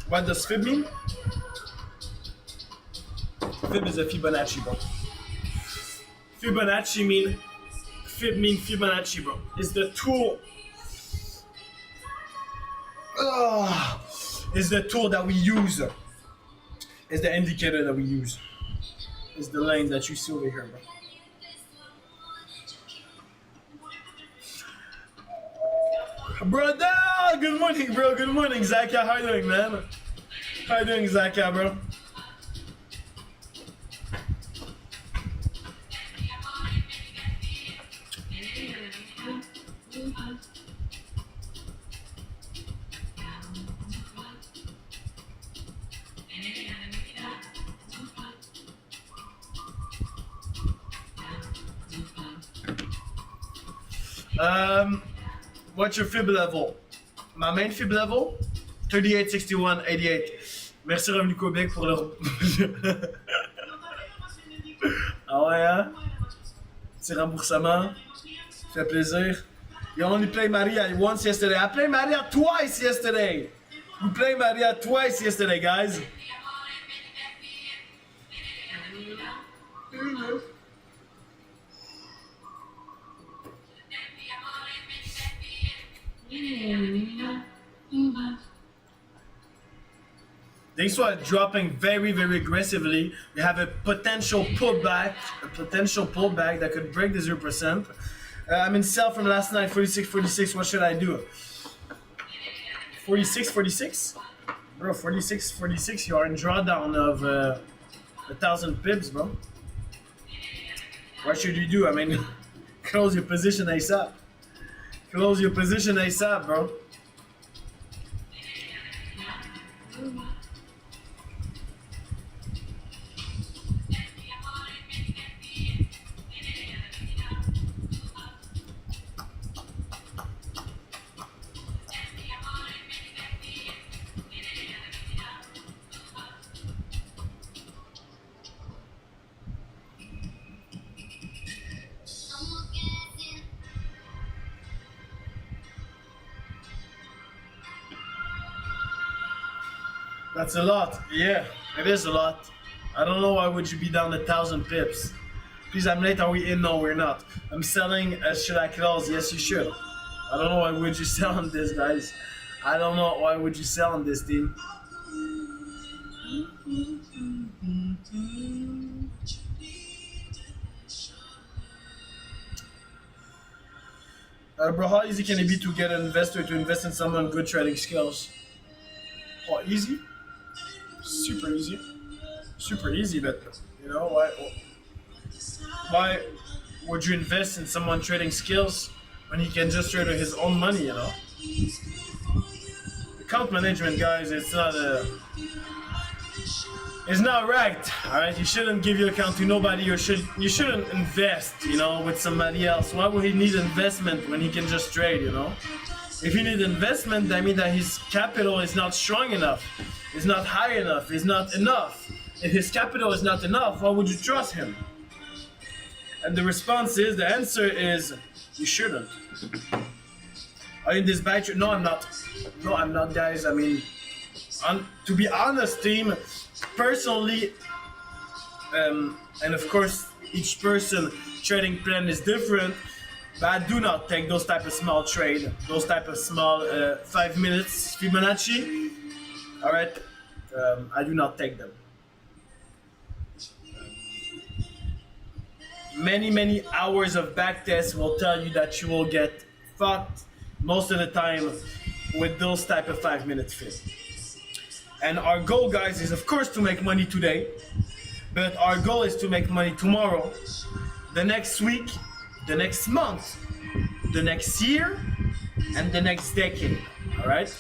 What does fib mean? Fib is a Fibonacci, bro. Fibonacci mean Fibonacci, bro. It's the tool. Is the tool that we use. Is the indicator that we use. Is the lane that you see over here, bro. Brother, good morning, bro. Good morning, Zaka. How you doing, man? How you doing, Zaka, bro? What's your fib level? My main fib level? 38, 61, 88. Merci Revenu Québec pour leur... Ah ouais, hein? Petit remboursement. Ça fait plaisir. You only play Maria once yesterday. I played Maria twice yesterday. We played Maria twice yesterday, guys. These are dropping very, very aggressively. We have a potential pullback that could break the 0%. I'm in sell from last night, 46.46. What should I do? 46.46? Bro, 46.46. You are in drawdown of 1,000 pips, bro. What should you do? I mean, close your position ASAP. Close your position ASAP, bro. That's a lot. Yeah, it is a lot. I don't know why would you be down 1,000 pips. Please, I'm late. Are we in? No, we're not. I'm selling. Should I close? Yes, you should. I don't know why would you sell on this, guys. I don't know why would you sell on this, team. Bro, how easy can it be to get an investor to invest in someone good trading skills? Oh, easy? Super easy. Super easy, but you know why would you invest in someone trading skills when he can just trade with his own money, you know? Account management, guys, it's not right. Alright, you shouldn't give your account to nobody. You shouldn't invest, you know, with somebody else. Why would he need investment when he can just trade, you know? If you need investment, that means that his capital is not strong enough, is not high enough, is not enough. If his capital is not enough, why would you trust him? And the answer is, you shouldn't. Are you in this buy trade? No, I'm not. No, I'm not, guys. I mean, to be honest, team, personally, and of course, each person trading plan is different. But I do not take those type of small trade, those type of small 5 minutes Fibonacci. All right, I do not take them. Many hours of backtest will tell you that you will get fucked most of the time with those type of 5 minute fit. And our goal, guys, is of course to make money today, but our goal is to make money tomorrow, the next week, the next month, the next year, and the next decade. All right?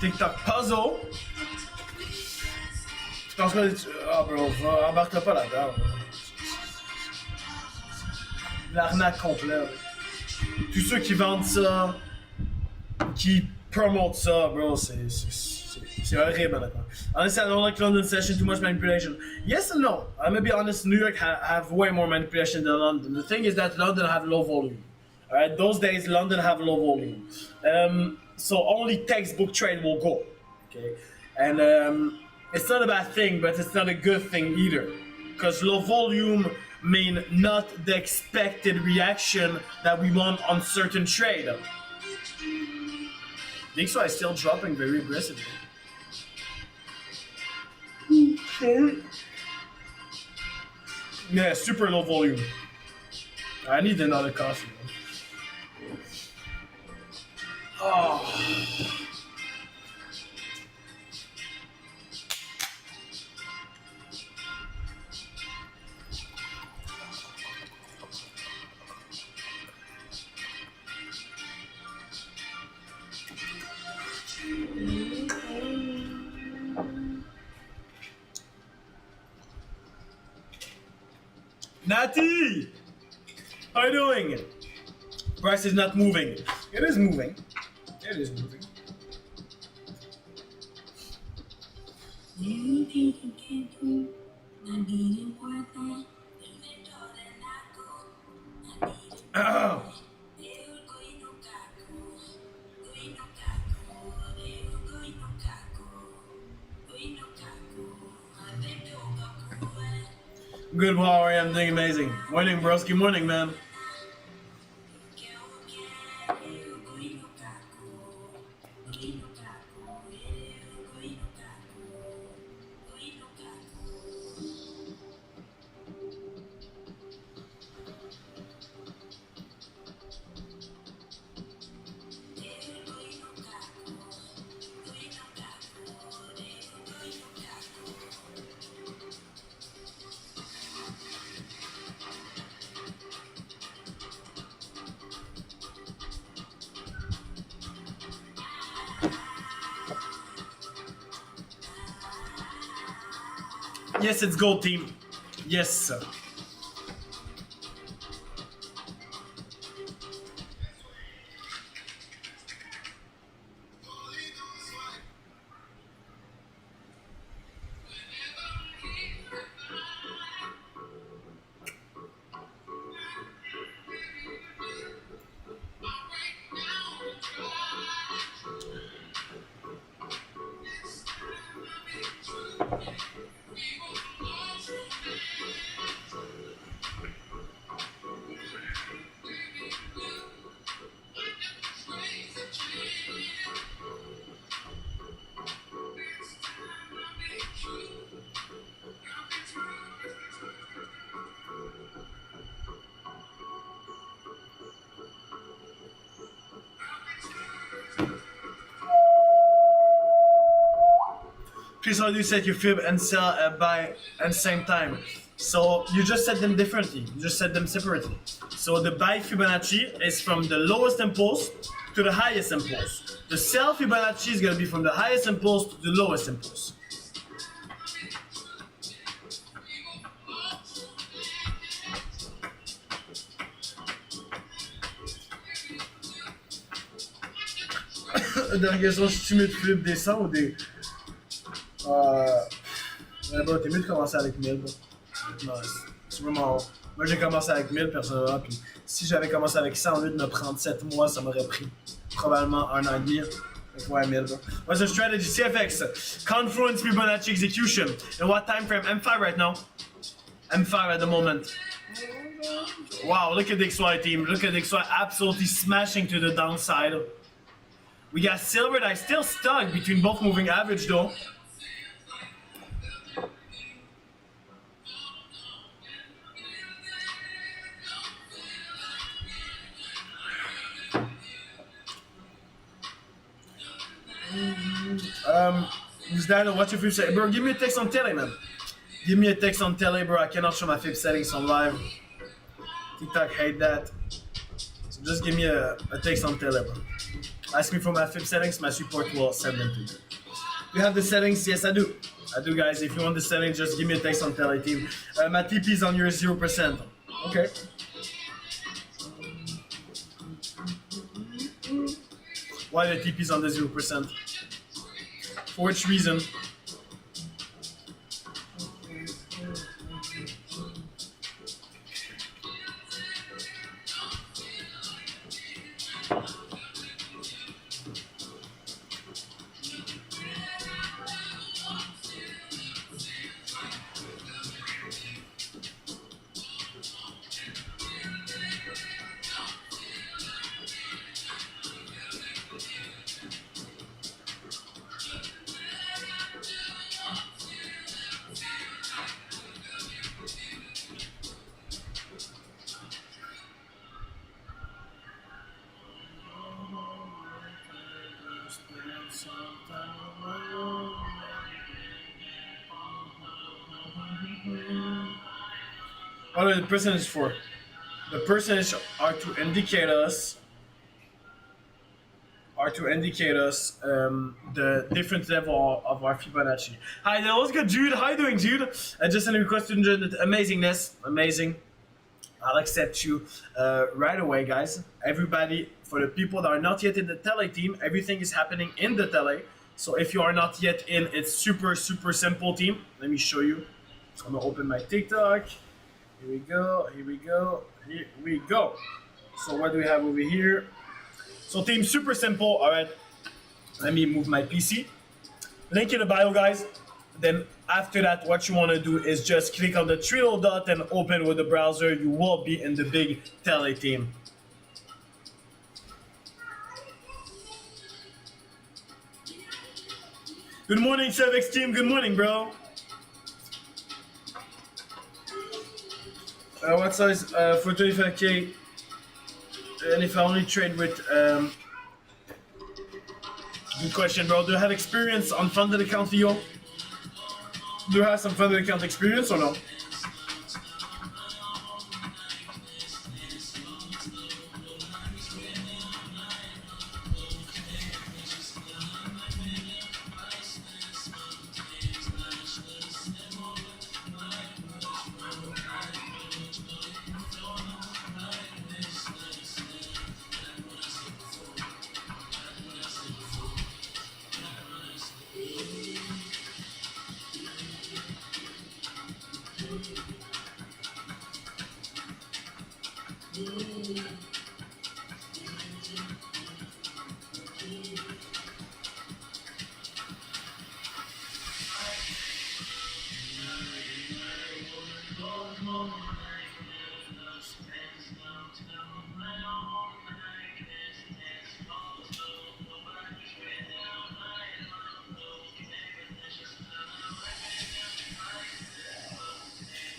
TikTok puzzle. Tu penses quoi? Ah, bro, embarque pas là-dedans. L'arnaque complète. Tous ceux qui vendent ça, qui promotent ça, bro, c'est horrible, honnêtement. Honestly, I don't like London session, too much manipulation. Yes and no. I'm gonna be honest, New York have way more manipulation than London. The thing is that London have low volume. Alright, those days London have low volume. So only textbook trade will go. Okay? And it's not a bad thing, but it's not a good thing either. Because low volume mean not the expected reaction that we want on certain trade. DXY is still dropping very aggressively. Yeah, super low volume. I need another coffee. Oh. Natty! How you doing? Price is not moving. It is moving. It is moving. Oh. Good, how are you? I'm doing amazing. Morning, broski. Morning, man. Yes, it's gold team. Yes, sir. Please, how do you set your fib and sell buy at the same time? So you just set them differently. You just set them separately. So the buy Fibonacci is from the lowest impulse to the highest impulse. The sell Fibonacci is going to be from the highest impulse to the lowest impulse. Dernière question, si tu mets de flip des 100 ou des... Bon, t'es mieux de commencer avec 1000. Non, c'est vraiment... Moi j'ai commencé avec 1000 personnellement, puis si j'avais commencé avec 100 au lieu de me prendre 7 mois, ça m'aurait pris probablement 1 an et demi. Donc ouais, 1000. What's the strategy? CFX, Confluence Fibonacci Execution. In what time frame? M5 right now. M5 at the moment. Wow, look at the XY team. Look at the XY absolutely smashing to the downside. We got silver that's still stuck between both moving average though. Who's that? What's your fib setting? Bro, give me a text on tele, man. Give me a text on tele, bro. I cannot show my fib settings on live. TikTok hate that. So just give me a text on tele, bro. Ask me for my fib settings, my support will send them to you. You have the settings? Yes, I do. I do, guys. If you want the settings, just give me a text on tele, team. My TP is on your 0%. Okay. Why the TP is on the 0%? For which reason? What are the percentage for? The percentage are to indicate us the different level of our Fibonacci. Hi, that was good, Jude. How you doing, Jude? I just sent a request to enjoy the amazingness. Amazing. I'll accept you right away, guys. Everybody, for the people that are not yet in the tele team, everything is happening in the tele. So if you are not yet in, it's super, super simple, team. Let me show you. I'm gonna open my TikTok. Here we go, here we go, here we go. So what do we have over here? So team, super simple, all right. Let me move my PC. Link in the bio, guys. Then after that, what you want to do is just click on the three little dot and open with the browser. You will be in the big tele team. Good morning, CFX team. Good morning, bro. What size for 25K? And if I only trade with good question, bro. Do you have experience on funded account, Theo? Do you have some funded account experience or no?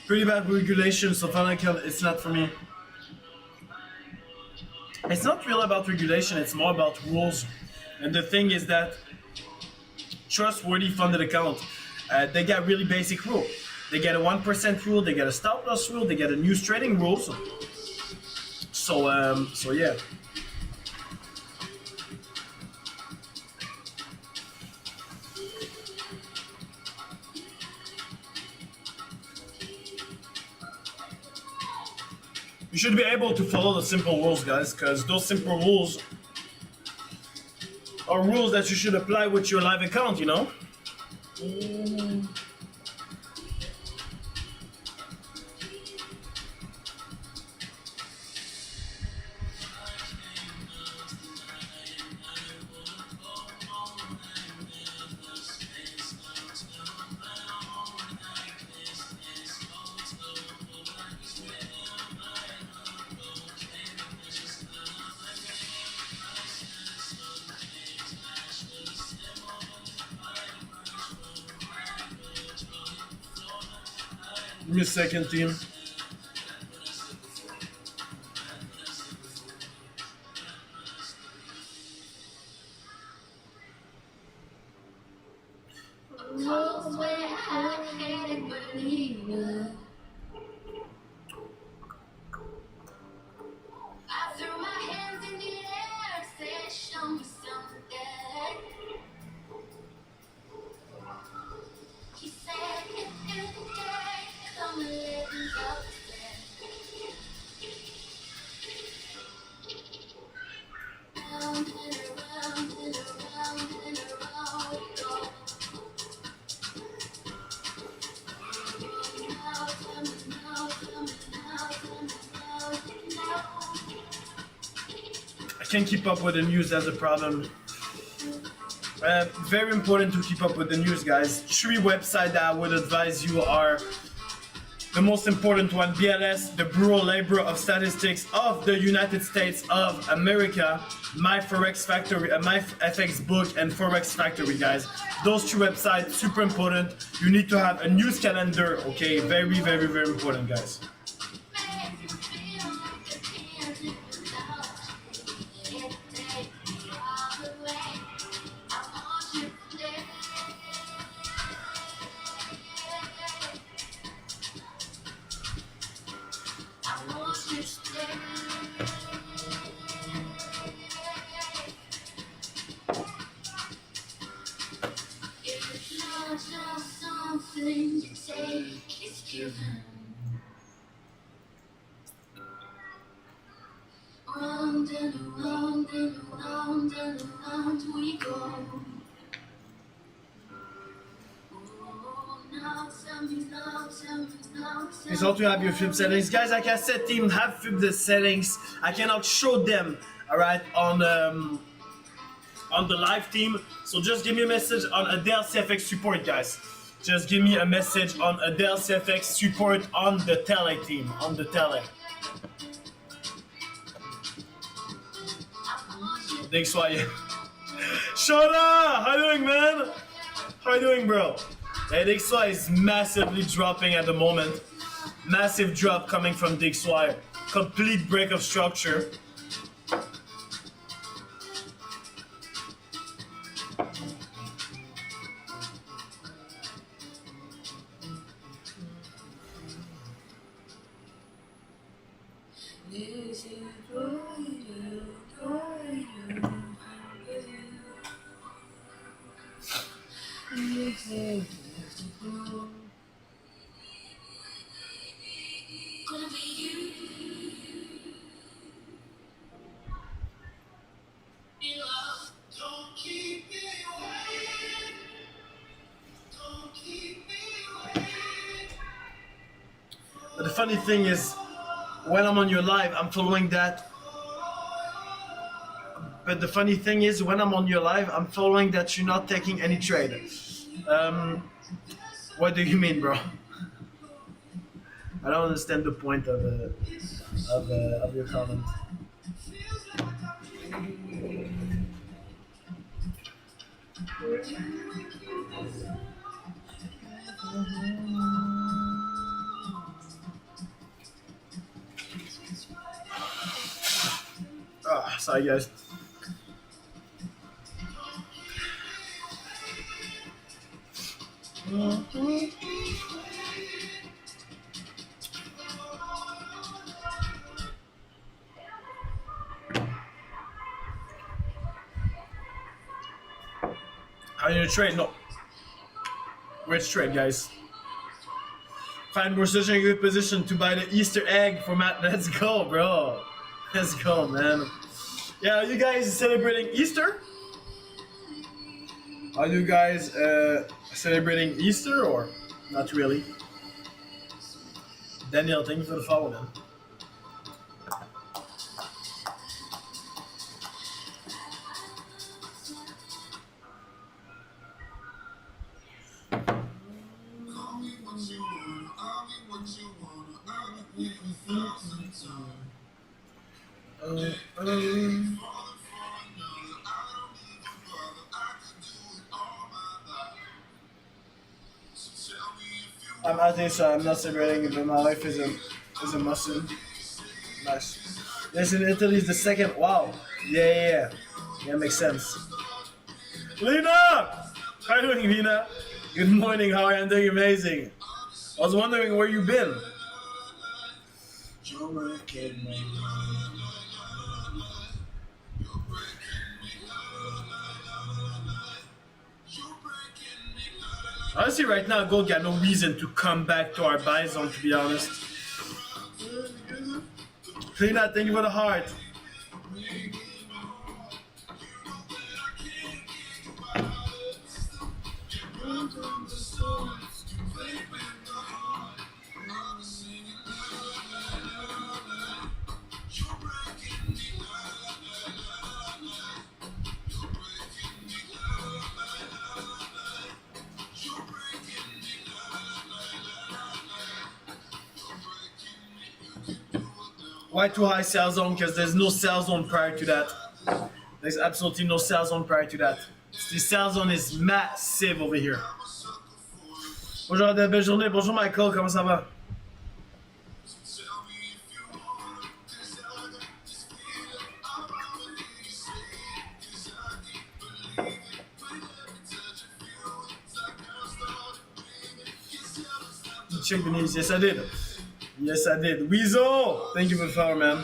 Pretty bad regulation, so funded account, it's not for me. It's not really about regulation, it's more about rules. And the thing is that trustworthy funded account, they got really basic rule. They get a 1% rule, they get a stop loss rule, they get a news trading rules. So yeah. You should be able to follow the simple rules, guys, because those simple rules are rules that you should apply with your live account, you know? Give me a second, team. Can't keep up with the news, that's a problem. Very important to keep up with the news, guys. 3 websites that I would advise you are the most important one: BLS, the Bureau Labor of Statistics of the United States of America, My Forex Factory, My FX Book, and Forex Factory, guys. Those 2 websites, super important. You need to have a news calendar, okay? Very, very, very important, guys. we go. It's all to have your film settings. Guys, like I said, team, have film the settings. I cannot show them, alright, on the live team. So just give me a message on AdelCFX support, guys. Just give me a message on AdelCFX support on the tele team, on the tele. Thanks, why. Shona! How you doing, man? How you doing, bro? DXY is massively dropping at the moment. Massive drop coming from DXY. Complete break of structure. But the funny thing is, when I'm on your live, I'm following that. But the funny thing is, when I'm on your live, I'm following that you're not taking any trade. What do you mean, bro? I don't understand the point of your comment. Ah, sorry guys. How you gonna trade? No. Which trade, guys? Find we're such a good position to buy the Easter egg for Matt. Let's go, bro. Let's go, man. Yeah, are you guys celebrating Easter? Are you guys celebrating Easter or not really? Daniel, thank you for the follow, man. I'm atheist, so I'm not celebrating, but my wife is a Muslim. Nice. Yes, in Italy is the second. Wow. Yeah, makes sense. Lena! How are you doing, Lena? Good morning, how are you? I'm doing amazing. I was wondering where you've been. Honestly, right now, gold got no reason to come back to our buy zone, to be honest. Lena, thank you for the heart. Why too high sell zone? Because there's no sell zone prior to that. There's absolutely no sell zone prior to that. The sell zone is massive over here. Bonjour Adèle, belle journée. Bonjour Michael, comment ça va? You checked the news? Yes, I did. Yes, I did. Weasel! Thank you for the follow, man.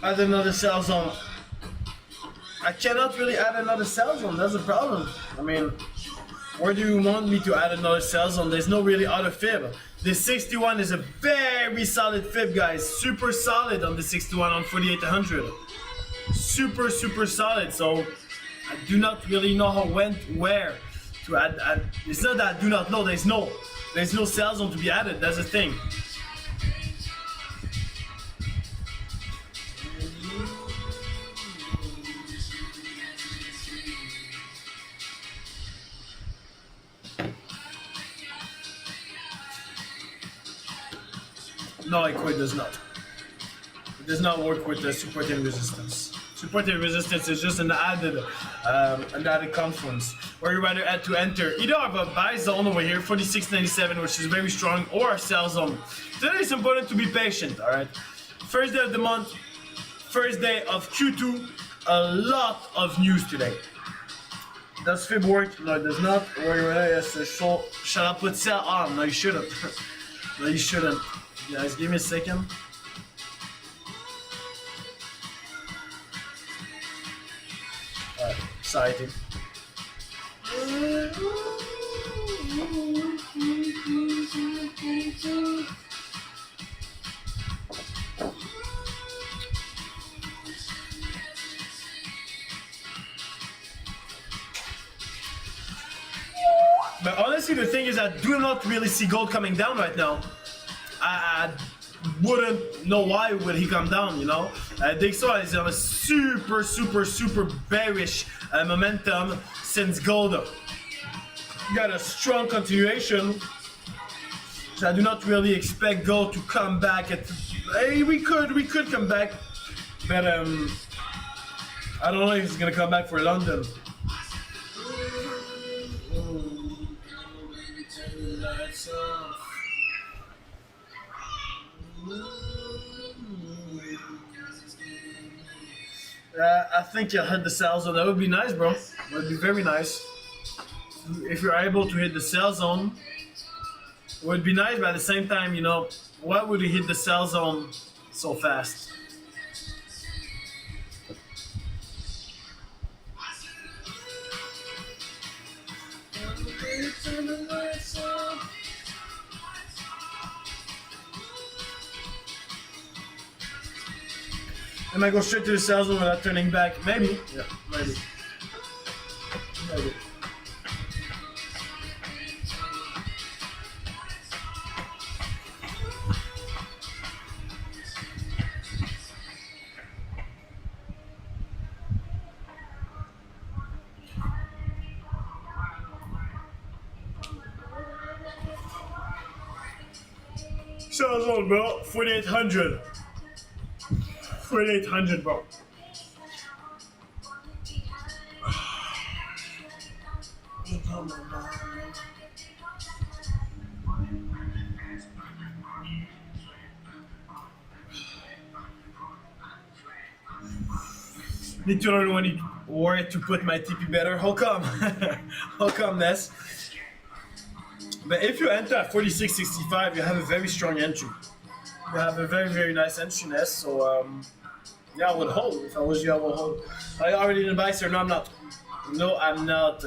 Add another cell zone. I cannot really add another cell zone, that's the problem. I mean, where do you want me to add another cell zone? There's no really other fib. The 61 is a very solid fib, guys. Super solid on the 61 on 4800. Super, super solid. So I do not really know where to add. It's not that I do not know. There's no cell zone to be added. That's the thing. No, Equid does not. It does not work with the support and resistance. Support and resistance is just an added confluence, where you rather add to enter. Either have a buy zone over here, 46.97, which is very strong, or a sell zone. Today it's important to be patient, alright? First day of the month, first day of Q2, a lot of news today. Does fib work? No, it does not. Where you rather, yes, shall I put sell on? No, you shouldn't. No, you shouldn't. Guys, give me a second. Alright, exciting. But honestly, the thing is, I do not really see gold coming down right now. I wouldn't know why would he come down, you know. DXY is on a super, super, super bearish momentum since gold got a strong continuation. So I do not really expect gold to come back at. Hey, we could come back, but I don't know if it's gonna come back for London. I think you'll hit the sell zone. That would be nice, bro. That would be very nice. If you're able to hit the sell zone, it would be nice, but at the same time, you know, why would you hit the sell zone so fast? Am I go straight to the sell zone without turning back? Maybe. Yeah, maybe. Maybe. Sell zone, bro. 4800. 4800, bro. Need to learn where to put my TP better. How come? How come, Ness? But if you enter at 46.65, you have a very strong entry. You have a very, very nice entry, Ness. So, yeah, I would hold. If I was you, I would hold. Are you already in the buy, sir? No, I'm not. No, I'm not.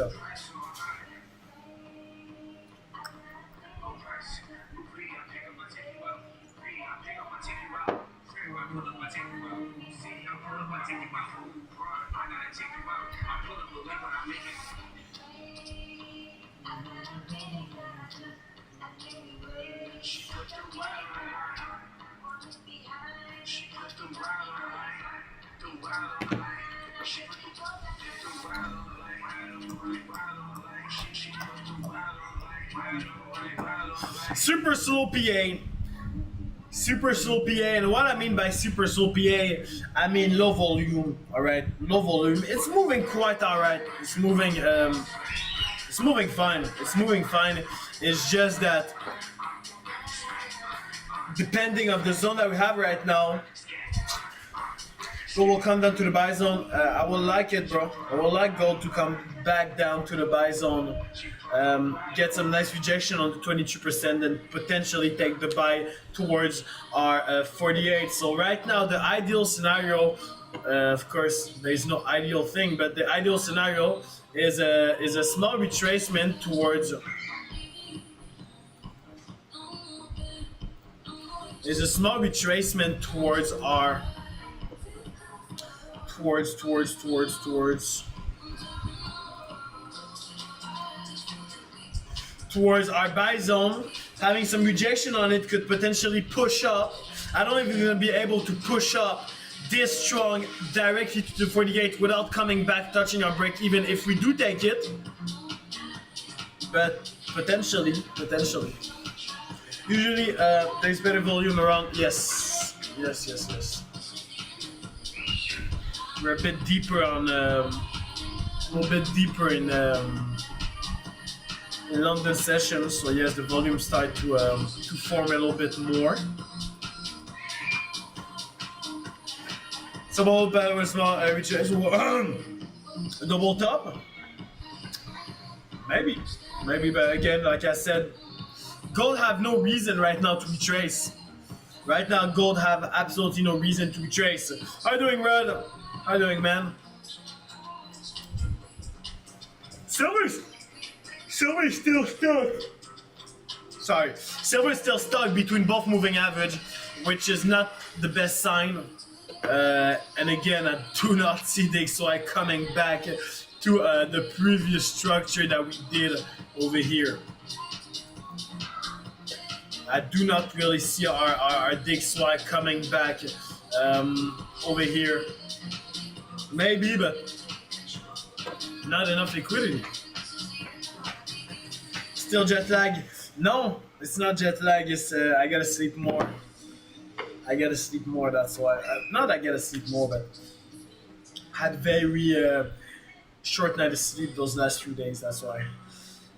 Super slow PA. Super slow PA, and what I mean by super slow PA, I mean low volume, alright? Low volume. It's moving quite alright. It's moving fine. It's moving fine. It's just that depending on the zone that we have right now, Gold will come down to the buy zone. I will like it, bro. I would like gold to come back down to the buy zone. Get some nice rejection on the 22% and potentially take the buy towards our 48. So right now the ideal scenario, of course there's no ideal thing, but the ideal scenario is a small retracement towards our towards our buy zone. Having some rejection on it could potentially push up. I don't know if we're gonna be able to push up this strong directly to the 48 without coming back, touching our break even if we do take it. But potentially. Usually there's better volume around. Yes. We're a bit deeper on a little bit deeper in London sessions, so yes, the volume started to form a little bit more. Some old battle was not double top. Maybe, but again, like I said, gold have no reason right now to retrace. Right now, gold have absolutely no reason to retrace. How you doing, Red? How you doing, man? Silver's still stuck. Sorry, silver's still stuck between both moving average, which is not the best sign. And again, I do not see the XY coming back to the previous structure that we did over here. I do not really see our DXY coming back over here. Maybe, but not enough liquidity. Still jet lag? No, it's not jet lag. It's I gotta sleep more. That's why. Not I gotta sleep more, but had very short night of sleep those last few days. That's why.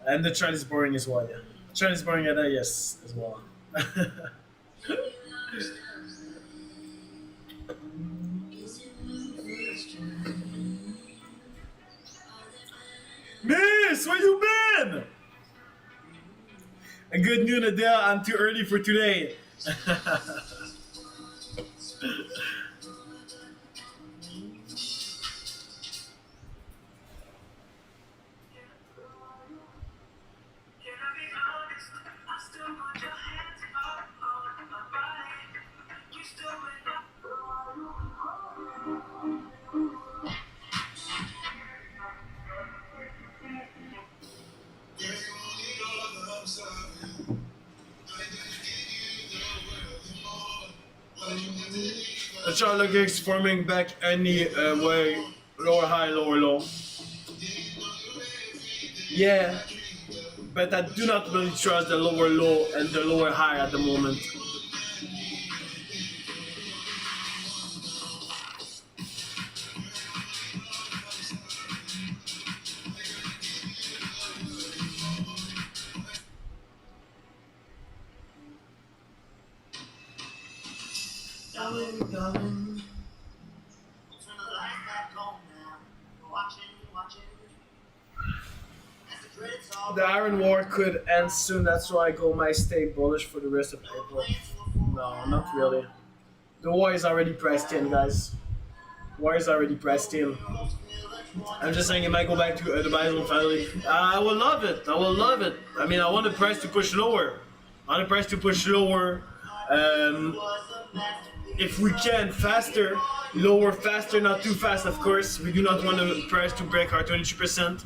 And the trend is boring as well. Yeah, trend is boring. Yes, as well. Miss, where you been? A good noon, Adele. I'm too early for today. The Charlotte gigs forming back any way, lower high, lower low. Yeah, but I do not really trust the lower low and the lower high at the moment. Darling. The Iron War could end soon, that's why I might stay bullish for the rest of April. No, not really. The war is already pressed in, guys. War is already pressed in. I'm just saying it might go back to the Bison finally. I will love it. I mean, I want the price to push lower. If we can, faster, lower, faster, not too fast, of course. We do not want the price to break our 22%.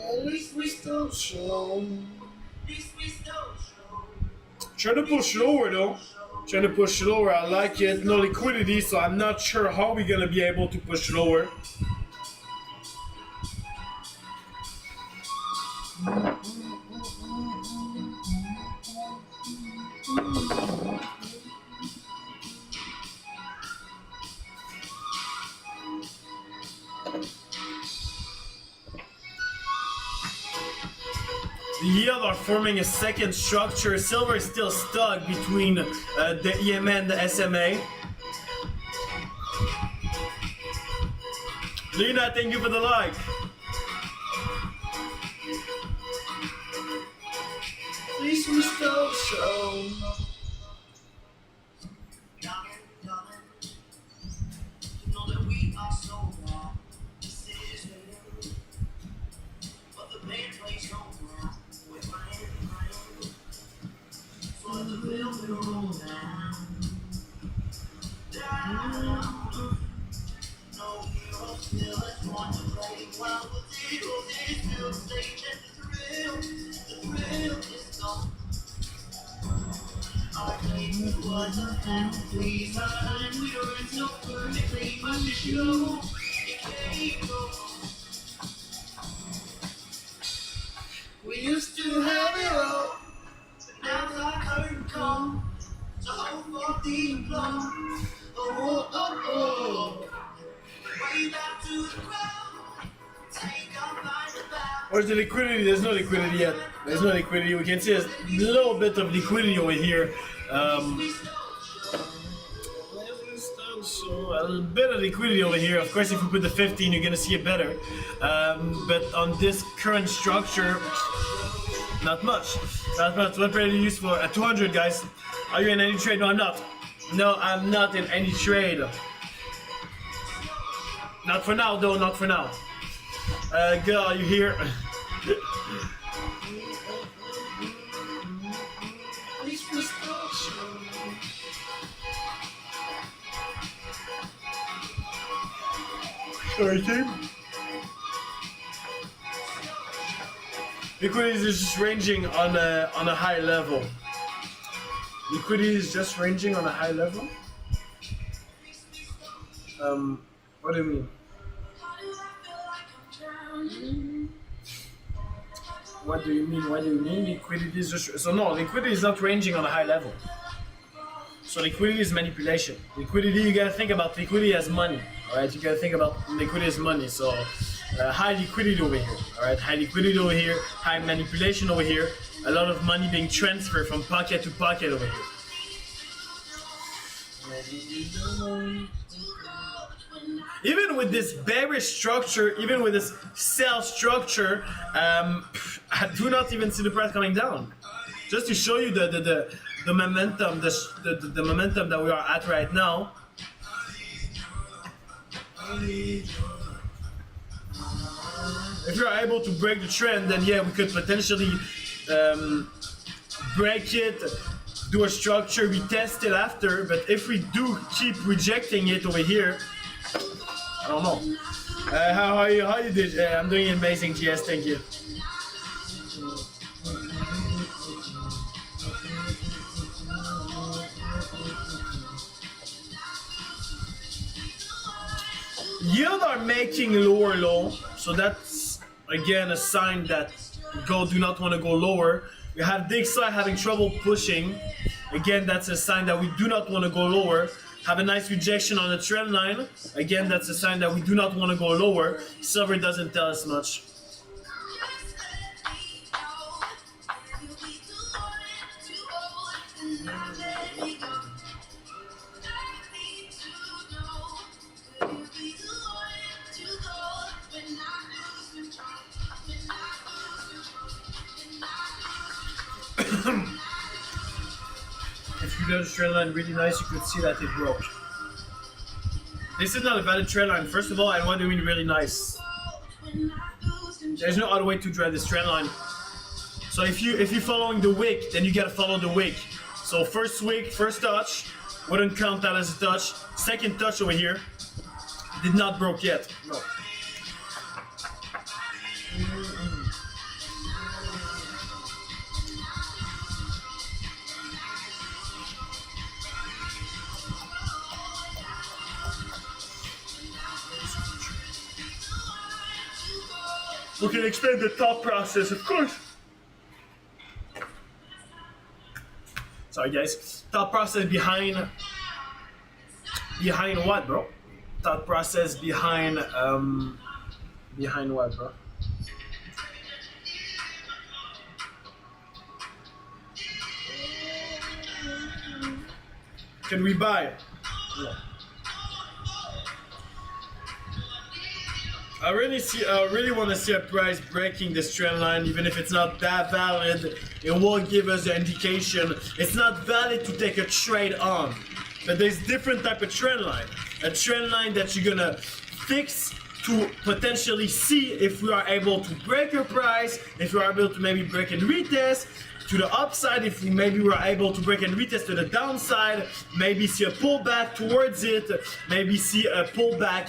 At least we still show. Trying to push lower though. I like it. No liquidity, so I'm not sure how we're gonna be able to push lower. The yield are forming a second structure. Silver is still stuck between the EMA and the SMA. Lena, thank you for the like. Please, we still show. We used to have it all, but now the curtain comes to hold for the applause. Oh, oh, oh. Way back to the crowd, take up by the bow. Where's the liquidity? There's no liquidity yet. There's no liquidity. We can see a little bit of liquidity over here. So a little bit of liquidity over here. Of course, if we put the 15, you're gonna see it better. But on this current structure, not much. Not much. What trade do you use for? 200, guys. Are you in any trade? No, I'm not. No, I'm not in any trade. Not for now, though. Not for now. Girl, are you here? Sorry, team. Liquidity is just ranging on a high level. Liquidity is just ranging on a high level. What do you mean? What do you mean? What do you mean? Liquidity is just no. Liquidity is not ranging on a high level. So liquidity is manipulation. Liquidity, you gotta think about liquidity as money. Alright, you gotta think about liquidity as money. So high liquidity over here. Alright, high liquidity over here, high manipulation over here, a lot of money being transferred from pocket to pocket over here. Even with this bearish structure, even with this sell structure, I do not even see the price coming down. Just to show you the momentum, the momentum that we are at right now. If you are able to break the trend, then yeah, we could potentially break it, do a structure, retest it after. But if we do keep rejecting it over here, I don't know. How you did? I'm doing amazing, GS. Thank you. Yield are making lower low, so that's again a sign that gold do not want to go lower. We have DXY having trouble pushing. Again, that's a sign that we do not want to go lower. Have a nice rejection on the trend line. Again, that's a sign that we do not want to go lower. Silver doesn't tell us much. If you do the trend line really nice, you could see that it broke. This is not a valid trend line, first of all, and what do you mean really nice? There's no other way to draw this trend line. So if you're following the wick, then you gotta follow the wick. So first wick, first touch, wouldn't count that as a touch. Second touch over here, did not broke yet. No. We can explain the thought process, of course. Sorry guys. Thought process behind what, bro? Thought process behind what, bro? Can we buy? No. I really want to see a price breaking this trend line, even if it's not that valid. It will give us an indication. It's not valid to take a trade on, but there's different type of trend line. A trend line that you're gonna fix to potentially see if we are able to break a price, if we are able to maybe break and retest to the upside, if we maybe were able to break and retest to the downside, maybe see a pullback towards it, maybe see a pullback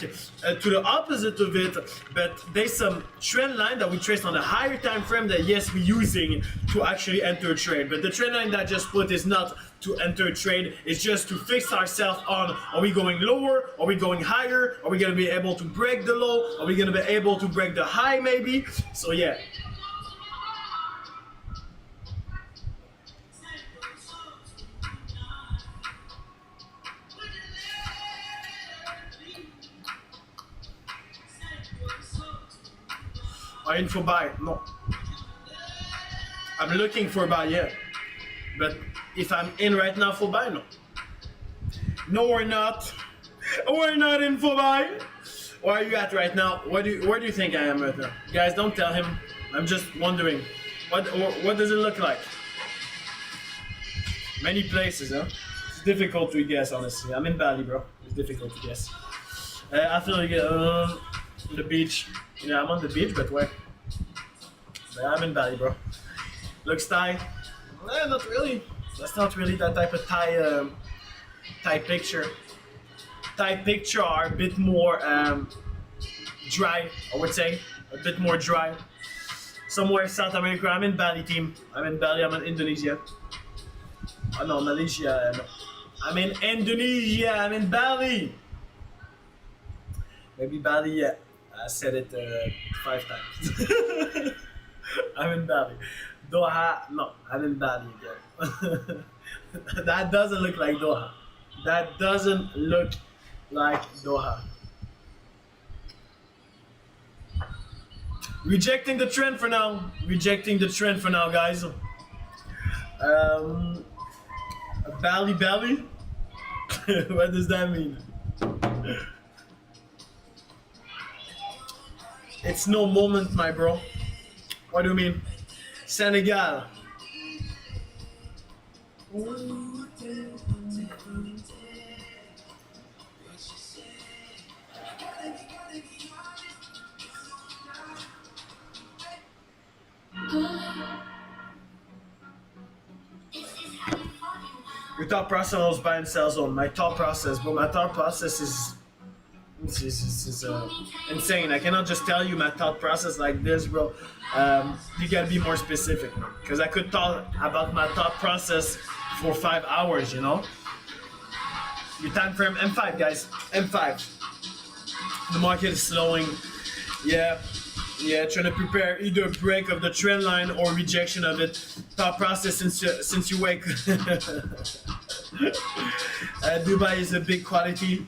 to the opposite of it. But there's some trend line that we traced on a higher time frame that yes, we're using to actually enter a trade. But the trend line that I just put is not to enter a trade, it's just to fix ourselves on, are we going lower, are we going higher, are we gonna be able to break the low, are we gonna be able to break the high maybe. So yeah. Are you in for buy? No. I'm looking for buy, yeah. But if I'm in right now for buy, no. No, we're not. We're not in for buy. Where are you at right now? Where do you think I am right now? Guys, don't tell him. I'm just wondering. What does it look like? Many places, huh? It's difficult to guess, honestly. I'm in Bali, bro. It's difficult to guess. I feel like the beach. Yeah, I'm on the beach, but where? But I'm in Bali, bro. Looks Thai. Not really. That's not really that type of Thai picture. Thai picture are a bit more dry, I would say. A bit more dry. Somewhere South America. I'm in Bali, team. I'm in Bali. I'm in Indonesia. Oh no, Malaysia. No. I'm in Indonesia. I'm in Bali. Maybe Bali, yeah. I said it 5 times. I'm in Bali. Doha, no, I'm in Bali again. That doesn't look like Doha. That doesn't look like Doha. Rejecting the trend for now. Rejecting the trend for now, guys. Bali. What does that mean? It's no moment, my bro. What do you mean? Senegal. Your thought process was buy and sell zone. My thought process, but my thought process is insane. I cannot just tell you my thought process like this, bro. You gotta be more specific, because I could talk about my thought process for 5 hours, you know. Your time frame M5, guys. M5. The market is slowing. Yeah, trying to prepare either a break of the trend line or rejection of it. Thought process since you wake. Dubai is a big quality.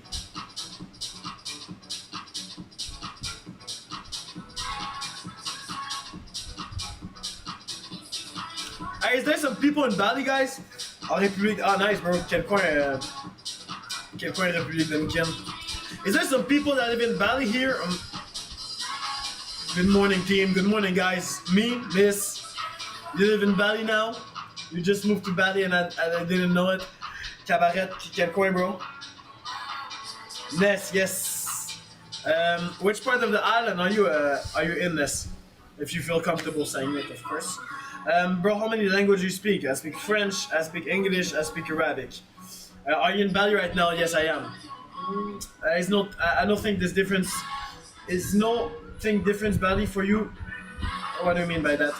Is there some people in Bali, guys? En République. Ah, nice, bro. Quel coin République Dominicaine. Is there some people that live in Bali here? Good morning, team. Good morning, guys. Me, Miss. You live in Bali now? You just moved to Bali and I didn't know it. Cabaret, quel coin, bro? Ness, yes. Which part of the island are you in, Ness? If you feel comfortable saying it, of course. Bro, how many languages you speak? I speak French, I speak English, I speak Arabic. Are you in Bali right now? Yes, I am. I don't think this difference is nothing different Bali for you. What do you mean by that?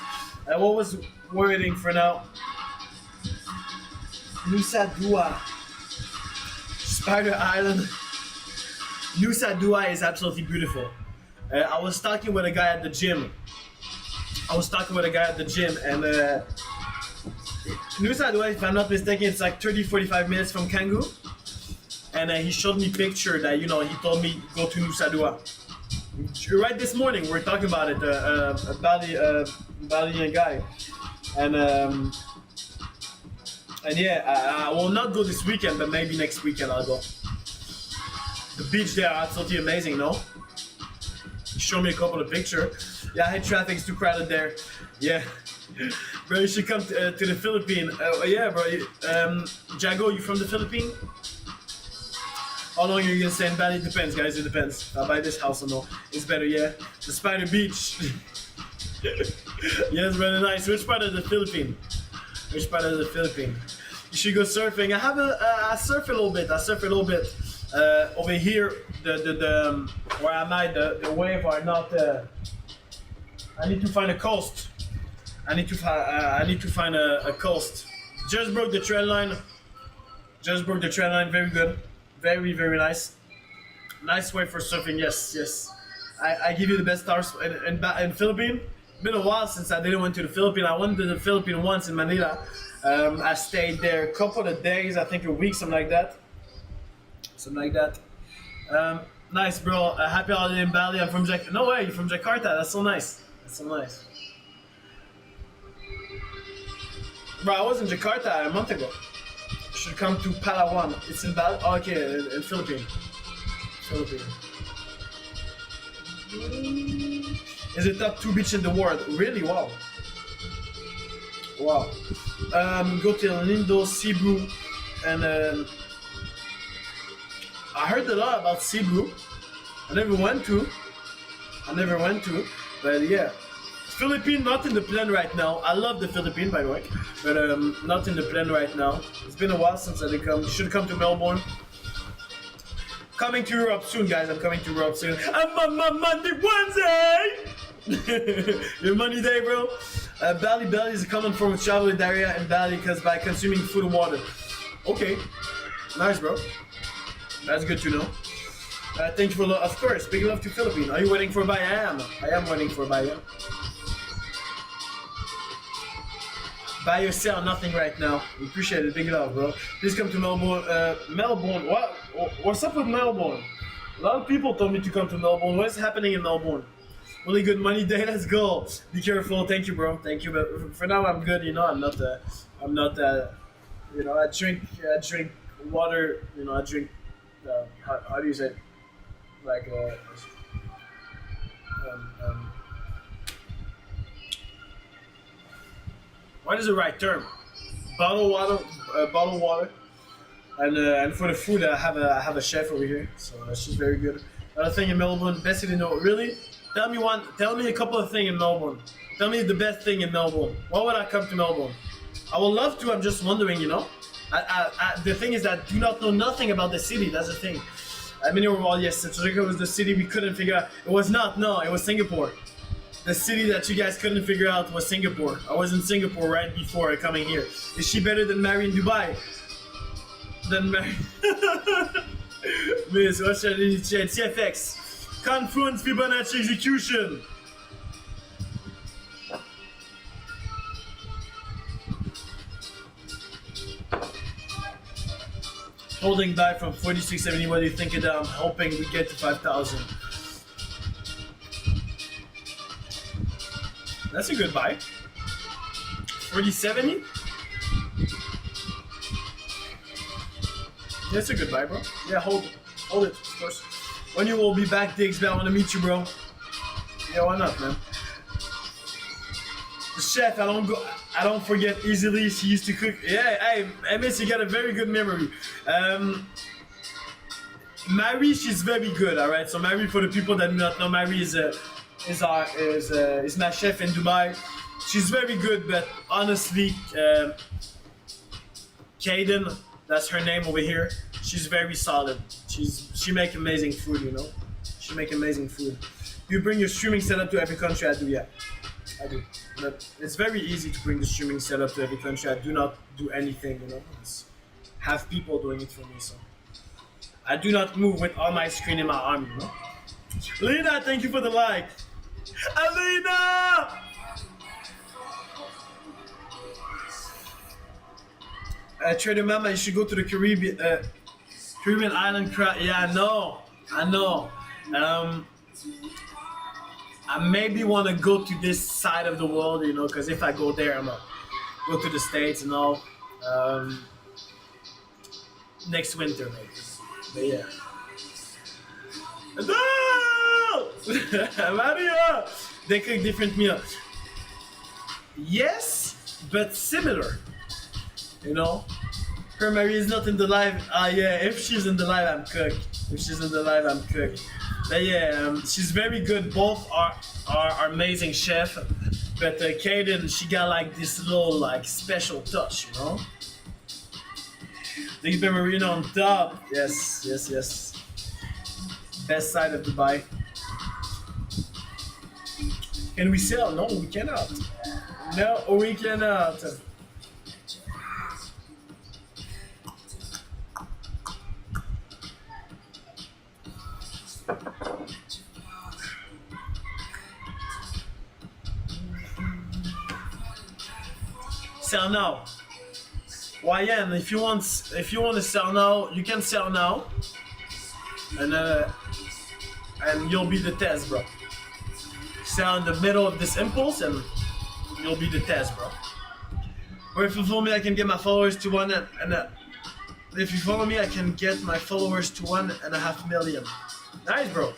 What was wording for now? Nusa Dua, Spider Island. Nusa Dua is absolutely beautiful. I was talking with a guy at the gym. And Nusa Dua, if I'm not mistaken, it's like 30-45 minutes from Canggu. And he showed me picture that, you know, he told me go to Nusa Dua. Right this morning, we're talking about it, a Balian guy. And And yeah, I will not go this weekend, but maybe next weekend I'll go. The beach there are absolutely amazing, no? Show me a couple of pictures. Yeah, I hate traffic, it's too crowded there. Yeah. Bro, you should come to the Philippines. Yeah, bro. Jago, you from the Philippines? How long are you gonna stay in Bali? It depends, guys. It depends. If I buy this house or no. It's better, yeah. The Spider Beach. Yes, very nice. Which part of the Philippines? Which part of the Philippines? You should go surfing. I surf a little bit. Over here, where I'm at, the waves are not. I need to find a coast. I need to find a coast. Just broke the trend line. Very good. Very, very nice. Nice way for surfing. Yes. I give you the best stars in Philippines. Been a while since I didn't went to the Philippines. I went to the Philippines once in Manila. I stayed there a couple of days, I think a week, something like that. Nice, bro. Happy holiday in Bali. I'm from Jakarta. No way, you're from Jakarta. That's so nice. Bro, I was in Jakarta a month ago. You should come to Palawan. It's in Bali. Oh, okay, in Philippines. Is it top 2 beach in the world? Really? Wow. Go to Lindo, Cebu, and I heard a lot about Cebu. I never went to, but yeah. Philippines, not in the plan right now. I love the Philippines, by the way, but not in the plan right now. It's been a while since I did come. You should come to Melbourne. Coming to Europe soon, guys. I'm coming to Europe soon. I'm on my Monday, Wednesday. Your money day, bro. Bali is a common form of travel in diarrhea in Bali because by consuming food and water. Okay, nice, bro. That's good to know. Thank you for love. Of course, big love to Philippines. Are you waiting for Bai? I am waiting for Bai. Buy or sell, nothing right now. We appreciate it. Big love, bro. Please come to Melbourne. Melbourne. What's up with Melbourne? A lot of people told me to come to Melbourne. What's happening in Melbourne? Really good money day. Let's go. Be careful. Thank you, bro. Thank you. But for now, I'm good. You know, I'm not. You know, I drink water. You know, I drink. How do you say it? Like what is the right term? Bottled water, and for the food, I have a chef over here, so she's very good. Another thing in Melbourne, best thing to know. Really, tell me a couple of things in Melbourne. Tell me the best thing in Melbourne. Why would I come to Melbourne? I would love to. I'm just wondering, you know. The thing is that I do not know nothing about the city. That's the thing. I mean, overall, yes, Costa was the city we couldn't figure out. It was not. No, it was Singapore. The city that you guys couldn't figure out was Singapore. I was in Singapore right before coming here. Is she better than Mary in Dubai? Than Mary? Miss, what should I do? CFX. Confluence Fibonacci execution. Holding back from 4670. What do you think of that? I'm hoping we get to 5,000. That's a good buy. 4070? That's a good buy, bro. Yeah, hold it, of course. When you will be back, Diggs, I want to meet you, bro. Yeah, why not, man? The chef, I don't forget easily. She used to cook. Yeah, hey, Miss, you got a very good memory. Mary, she's very good. All right. So Mary, for the people that do not know, Mary is my chef in Dubai. She's very good, but honestly, Kaden, that's her name over here. She's very solid. She make amazing food, you know. She make amazing food. You bring your streaming setup to every country. I do, yeah. I do. But it's very easy to bring the streaming setup to every country. I do not do anything, you know. It's have people doing it for me, so I do not move with all my screen in my arm, you know. Lena, thank you for the like. Alina! Trader Mama, you should go to the Caribbean island. Yeah, I know. I maybe want to go to this side of the world, you know, because if I go there, I'm gonna go to the States and all. Um, Next winter, maybe. But yeah. No! Maria! They cook different meals. Yes, but similar. You know? Her Marie is not in the live. Yeah, if she's in the live, I'm cooked. If she's in the live, I'm cooked. But yeah, she's very good. Both are amazing chef. But Kaden, she got like this little like special touch, you know? The marina on top. Yes, yes, yes. Best side of Dubai. Can we sell? No, we cannot. No, we cannot. Sell now. YN, if you want to sell now, you can sell now, and you'll be the test, bro. Sell in the middle of this impulse, and you'll be the test, bro. Or if you follow me, I can get my followers to one if you follow me, I can get my followers to 1.5 million. Nice, bro.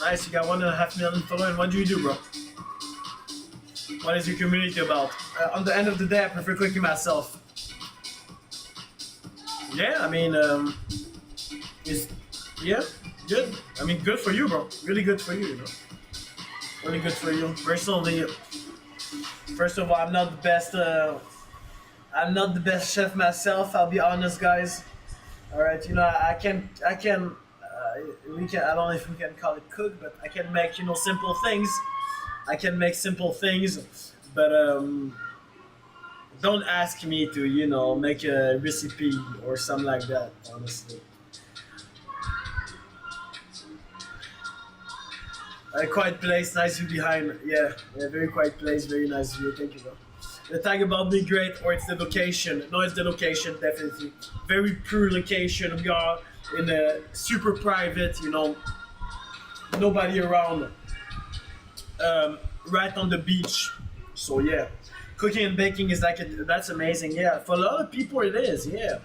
Nice, you got 1.5 million followers. What do you do, bro? What is your community about? On the end of the day, I prefer cooking myself. Yeah, I mean, yeah, good. I mean, good for you, bro. Really good for you, you know. Really good for you. Personally, first of all, I'm not the best. I'm not the best chef myself. I'll be honest, guys. All right, you know, I can. I don't know if we can call it cook, but I can make, you know, simple things. I can make simple things, but don't ask me to, you know, make a recipe or something like that, honestly. A quiet place, nice view behind. Yeah, very quiet place, very nice view. Thank you, bro. The tag about me great, or it's the location. No, it's the location, definitely. Very poor location. We are in a super private, you know, nobody around. Right on the beach. So yeah, cooking and baking is like that's amazing. Yeah, for a lot of people it is. Yeah,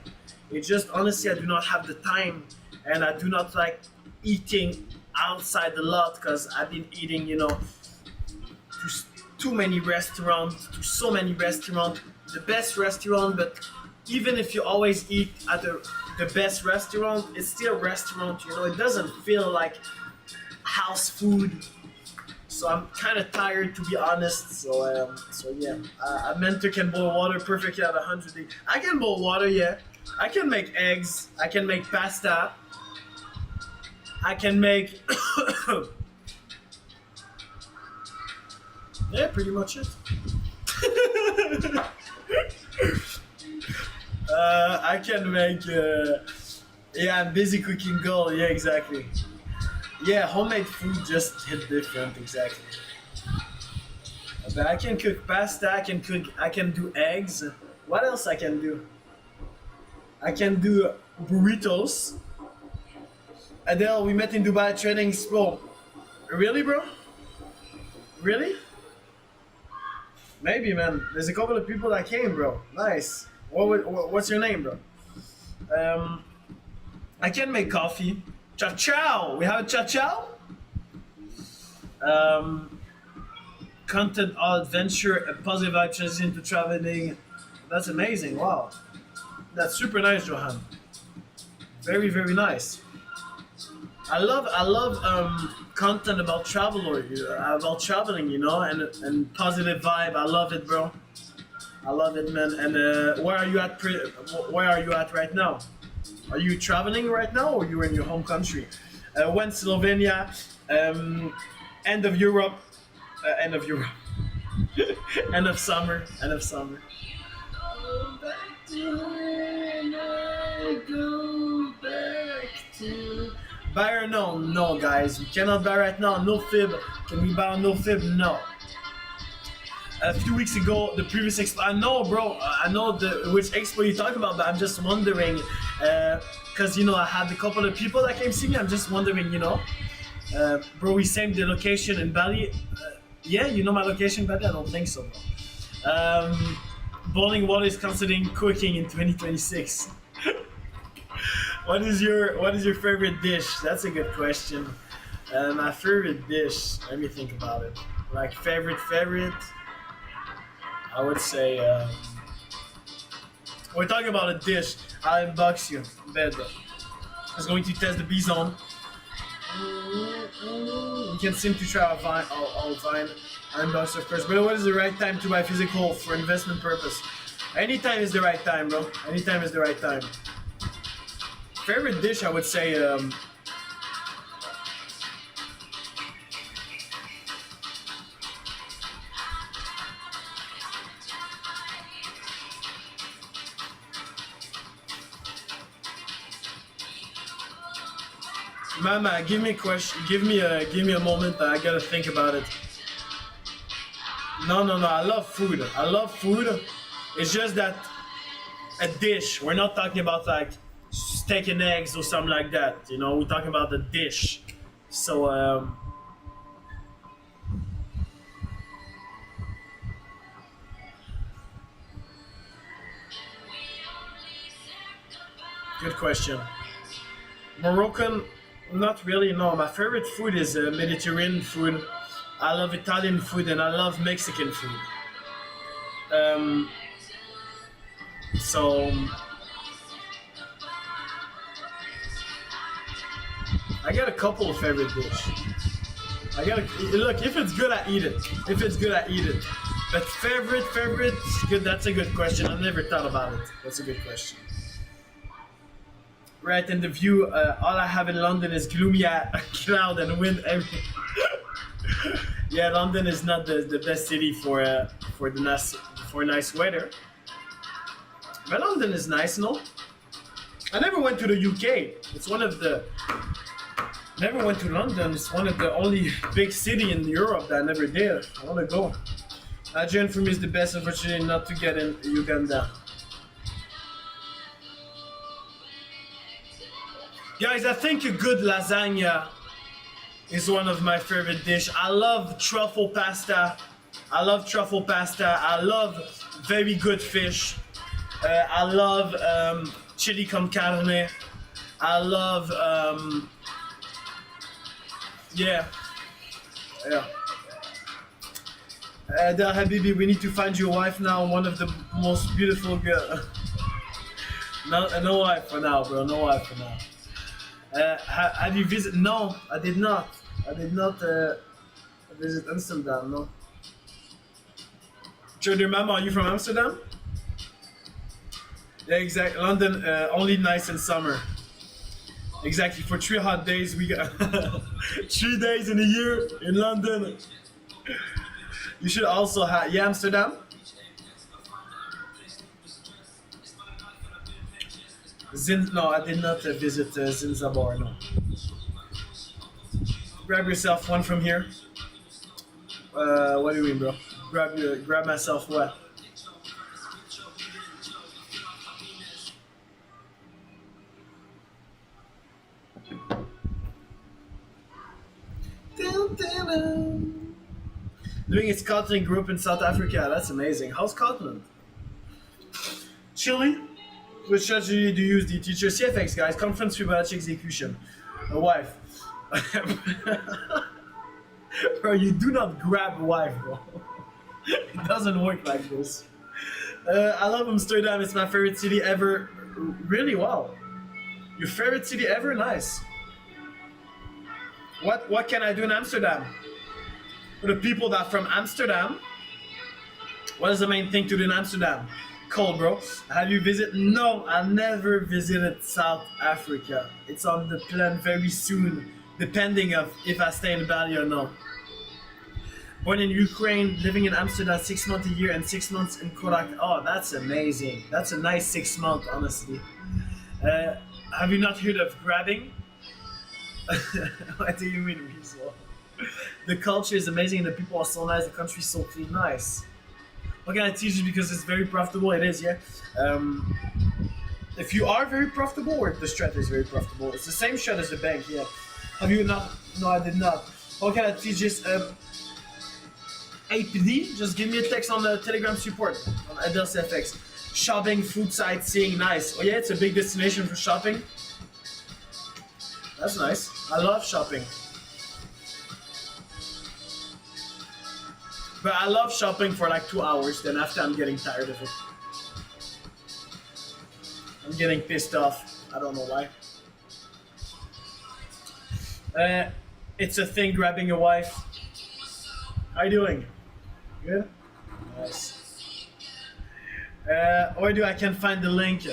it just honestly I do not have the time, and I do not like eating outside a lot because I've been eating, you know, to too many restaurants, to so many restaurants. The best restaurant, but even if you always eat at the best restaurant, it's still restaurant. You know, it doesn't feel like house food. So I'm kind of tired, to be honest. So yeah, a mentor can boil water perfectly at 100 degrees. I can boil water, yeah. I can make eggs. I can make pasta. I can make. Yeah, pretty much it. I can make. Yeah, I'm busy cooking goal. Yeah, exactly. Yeah, homemade food just hit different, exactly. But I can cook pasta, I can do eggs. What else I can do? I can do burritos. Adele, we met in Dubai training school. Really, bro? Really? Maybe, man. There's a couple of people that came, bro. Nice. What's your name, bro? I can make coffee. Ciao ciao! We have a ciao ciao? Content, all adventure, and positive vibe transition into traveling. That's amazing, wow. That's super nice, Johan. Very, very nice. I love content about travel or about traveling, you know, and positive vibe. I love it, bro. I love it, man. And where are you at right now? Are you traveling right now, or you're in your home country? When Slovenia, end of Europe, end of summer. Go back to. Buy or no, guys, we cannot buy right now. No fib. Can we buy on no fib? No. A few weeks ago, the previous expo. I know, bro. I know which expo you talk about, but I'm just wondering, cause you know I had a couple of people that came see me. I'm just wondering, you know, bro. We same the location in Bali. Yeah, you know my location, Bali. I don't think so, bro. boiling water is considering cooking in 2026. What is your favorite dish? That's a good question. My favorite dish. Let me think about it. Like favorite. I would say. We're talking about a dish. I'll unbox you. Bed. I was going to test the bison. You can seem to try our vine. Unbox, of course. But what is the right time to buy physical for investment purpose? Anytime is the right time, bro. Anytime is the right time. Favorite dish, I would say. Mama, give me a question. Give me a moment. I gotta think about it. No. I love food. It's just that a dish. We're not talking about like steak and eggs or something like that. You know, we're talking about the dish. So good question. Moroccan, not really. No, my favorite food is Mediterranean food. I love Italian food and I love Mexican food. So I got a couple of favorite dishes. Look. If it's good, I eat it. But favorite, good. That's a good question. I've never thought about it. That's a good question. Right, and the view. All I have in London is gloomy cloud and wind. Yeah, London is not the best city for nice weather. But London is nice, no? I never went to the UK. Never went to London. It's one of the only big city in Europe that I never did. I want to go. Nigerian for me is the best, unfortunately not to get in Uganda. Guys, I think a good lasagna is one of my favorite dishes. I love truffle pasta. I love very good fish. I love chili con carne. I love yeah. Del Habibi, we need to find you a wife now. One of the most beautiful girls. No wife for now, bro. No wife for now. Have you visited? No, I did not. Visit Amsterdam. No. Jordan Mama, are you from Amsterdam? Yeah, exactly. London only nice in summer. Exactly. For 3 hot days, we got 3 days in a year in London. You should also have Amsterdam. No, I did not visit Zanzibar. No. Grab yourself one from here. What do you mean, bro? Grab myself what? Doing a Scotland group in South Africa. That's amazing. How's Scotland? Chile. Which strategy do you use? The teacher CFX, guys. Conference Fibonacci execution. A wife. Bro, you do not grab a wife, bro. It doesn't work like this. I love Amsterdam. It's my favorite city ever. Really? Wow. Your favorite city ever? Nice. What can I do in Amsterdam? For the people that are from Amsterdam, what is the main thing to do in Amsterdam? Cold, bro. Have you visited? No, I never visited South Africa. It's on the plan very soon, depending of if I stay in Bali or not. Born in Ukraine, living in Amsterdam 6 months a year and 6 months in Kodak. Oh, that's amazing. That's a nice 6 months, honestly. Have you not heard of grabbing? What do you mean, Weasel? The culture is amazing and the people are so nice. The country is so clean. Nice. What can I teach you? Because it's very profitable. It is, yeah. If you are very profitable, or the strat is very profitable, it's the same strat as the bank, yeah. Have you not? No, I did not. What can I teach you? APD, just give me a text on the Telegram support on AdelCFX. Shopping, food, sightseeing, nice. Oh yeah, it's a big destination for shopping. That's nice. I love shopping. But I love shopping for like 2 hours, then after I'm getting tired of it. I'm getting pissed off. I don't know why. It's a thing grabbing a wife. How you doing? Good? Nice. Where do I can find the link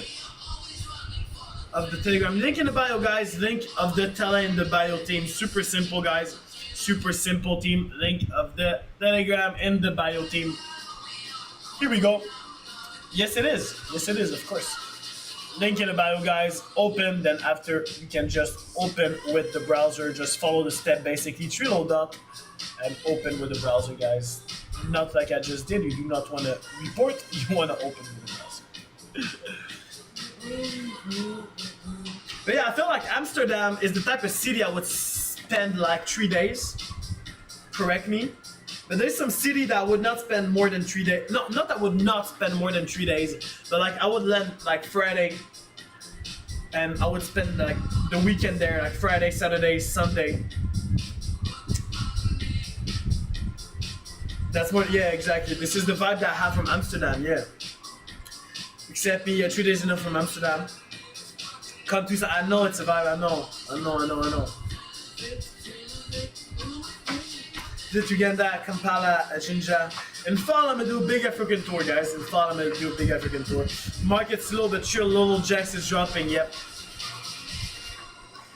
of the Telegram? Link in the bio, guys. Link of the tele in the bio team. Super simple, guys. Super simple team. Link of the Telegram in the bio team. Here we go. Yes, it is. Yes, it is, of course. Link in the bio, guys. Open, then after you can just open with the browser. Just follow the step, basically. 3 little dot and open with the browser, guys. Not like I just did. You do not want to report. You want to open with the browser. But yeah, I feel like Amsterdam is the type of city I would spend like 3 days. Correct me. But there's some city that I would not spend more than 3 days. No, not that I would not spend more than 3 days, but like I would land like Friday, and I would spend like the weekend there, like Friday, Saturday, Sunday. That's what, yeah, exactly. This is the vibe that I have from Amsterdam, yeah. Except me, 3 days enough from Amsterdam. Come to, I know it's a vibe, I know. Dit Uganda, Kampala, Jinja. In fall, I'm gonna do a big African tour, guys. In fall, I'm gonna do a big African tour. Market's a little bit chill, Little Jacks is dropping, yep.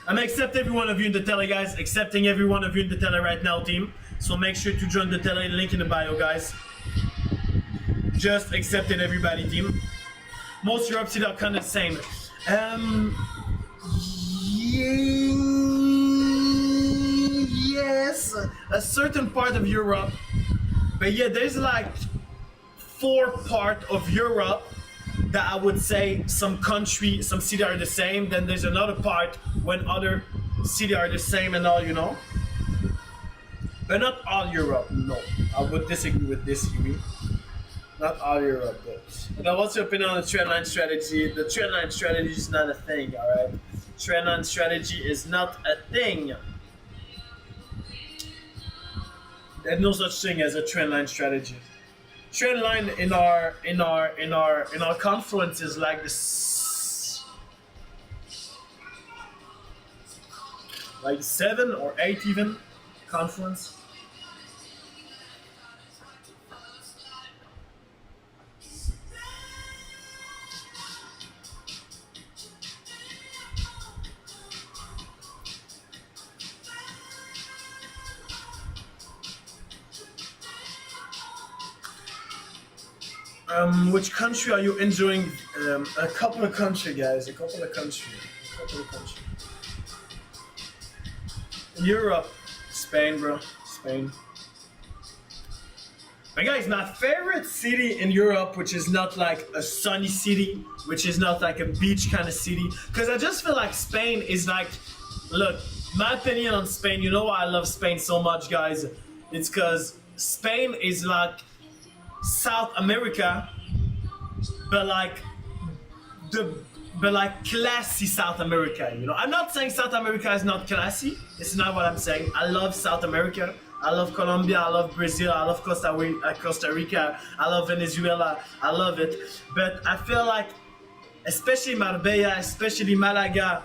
I'm gonna accept every one of you in the tele, guys. Accepting every one of you in the tele right now, team. So make sure to join the tele, link in the bio, guys. Just accepted everybody, team. Most Europe cities are kind of the same. Yes, a certain part of Europe, but yeah, there's like 4 parts of Europe that I would say some country, some city are the same. Then there's another part when other cities are the same and all, you know. But not all Europe, no. I would disagree with this, Yui. Not all Europe, but now what's your opinion on the trendline strategy? The trendline strategy is not a thing, alright? Trendline strategy is not a thing. There's no such thing as a trendline strategy. Trendline in our conference is like this, like 7 or 8 even conference. Which country are you enjoying? A couple of countries, guys. A couple of countries. Europe, Spain, bro. Spain. But guys, my favorite city in Europe, which is not like a sunny city, which is not like a beach kind of city, because I just feel like Spain is like, look, my opinion on Spain, you know why I love Spain so much, guys? It's because Spain is like South America, but like classy South America, you know. I'm not saying South America is not classy. It's not what I'm saying. I love South America. I love Colombia. I love Brazil. I love Costa Rica. I love Venezuela. I love it. But I feel like, especially Marbella, especially Malaga,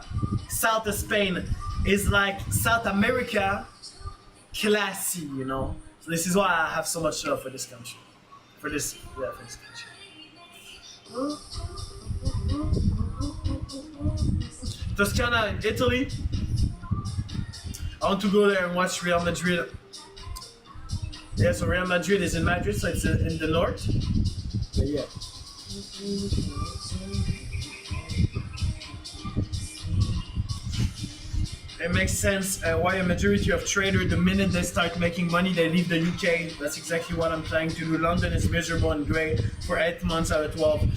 south of Spain, is like South America classy, you know. So this is why I have so much love for this country. For this country. Toscana in Italy. I want to go there and watch Real Madrid. Yeah, so Real Madrid is in Madrid, so it's in the north. But yeah. It makes sense why a majority of traders, the minute they start making money, they leave the UK. That's exactly what I'm trying to do. London is miserable and grey for 8 months out of 12.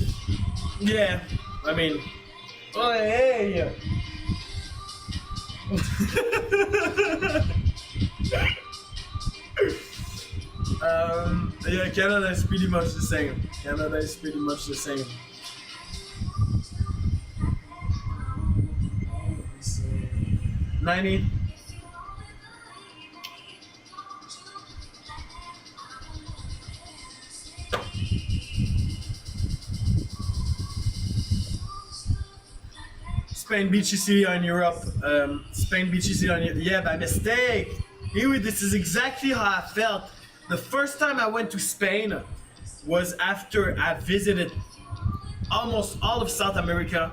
Yeah, I mean, oh hey. Yeah, Canada is pretty much the same. Canada is pretty much the same. 90. Spain beat Sicily in Europe. Spain beat Sicily on yeah, by mistake. Anyway, this is exactly how I felt. The first time I went to Spain was after I visited almost all of South America,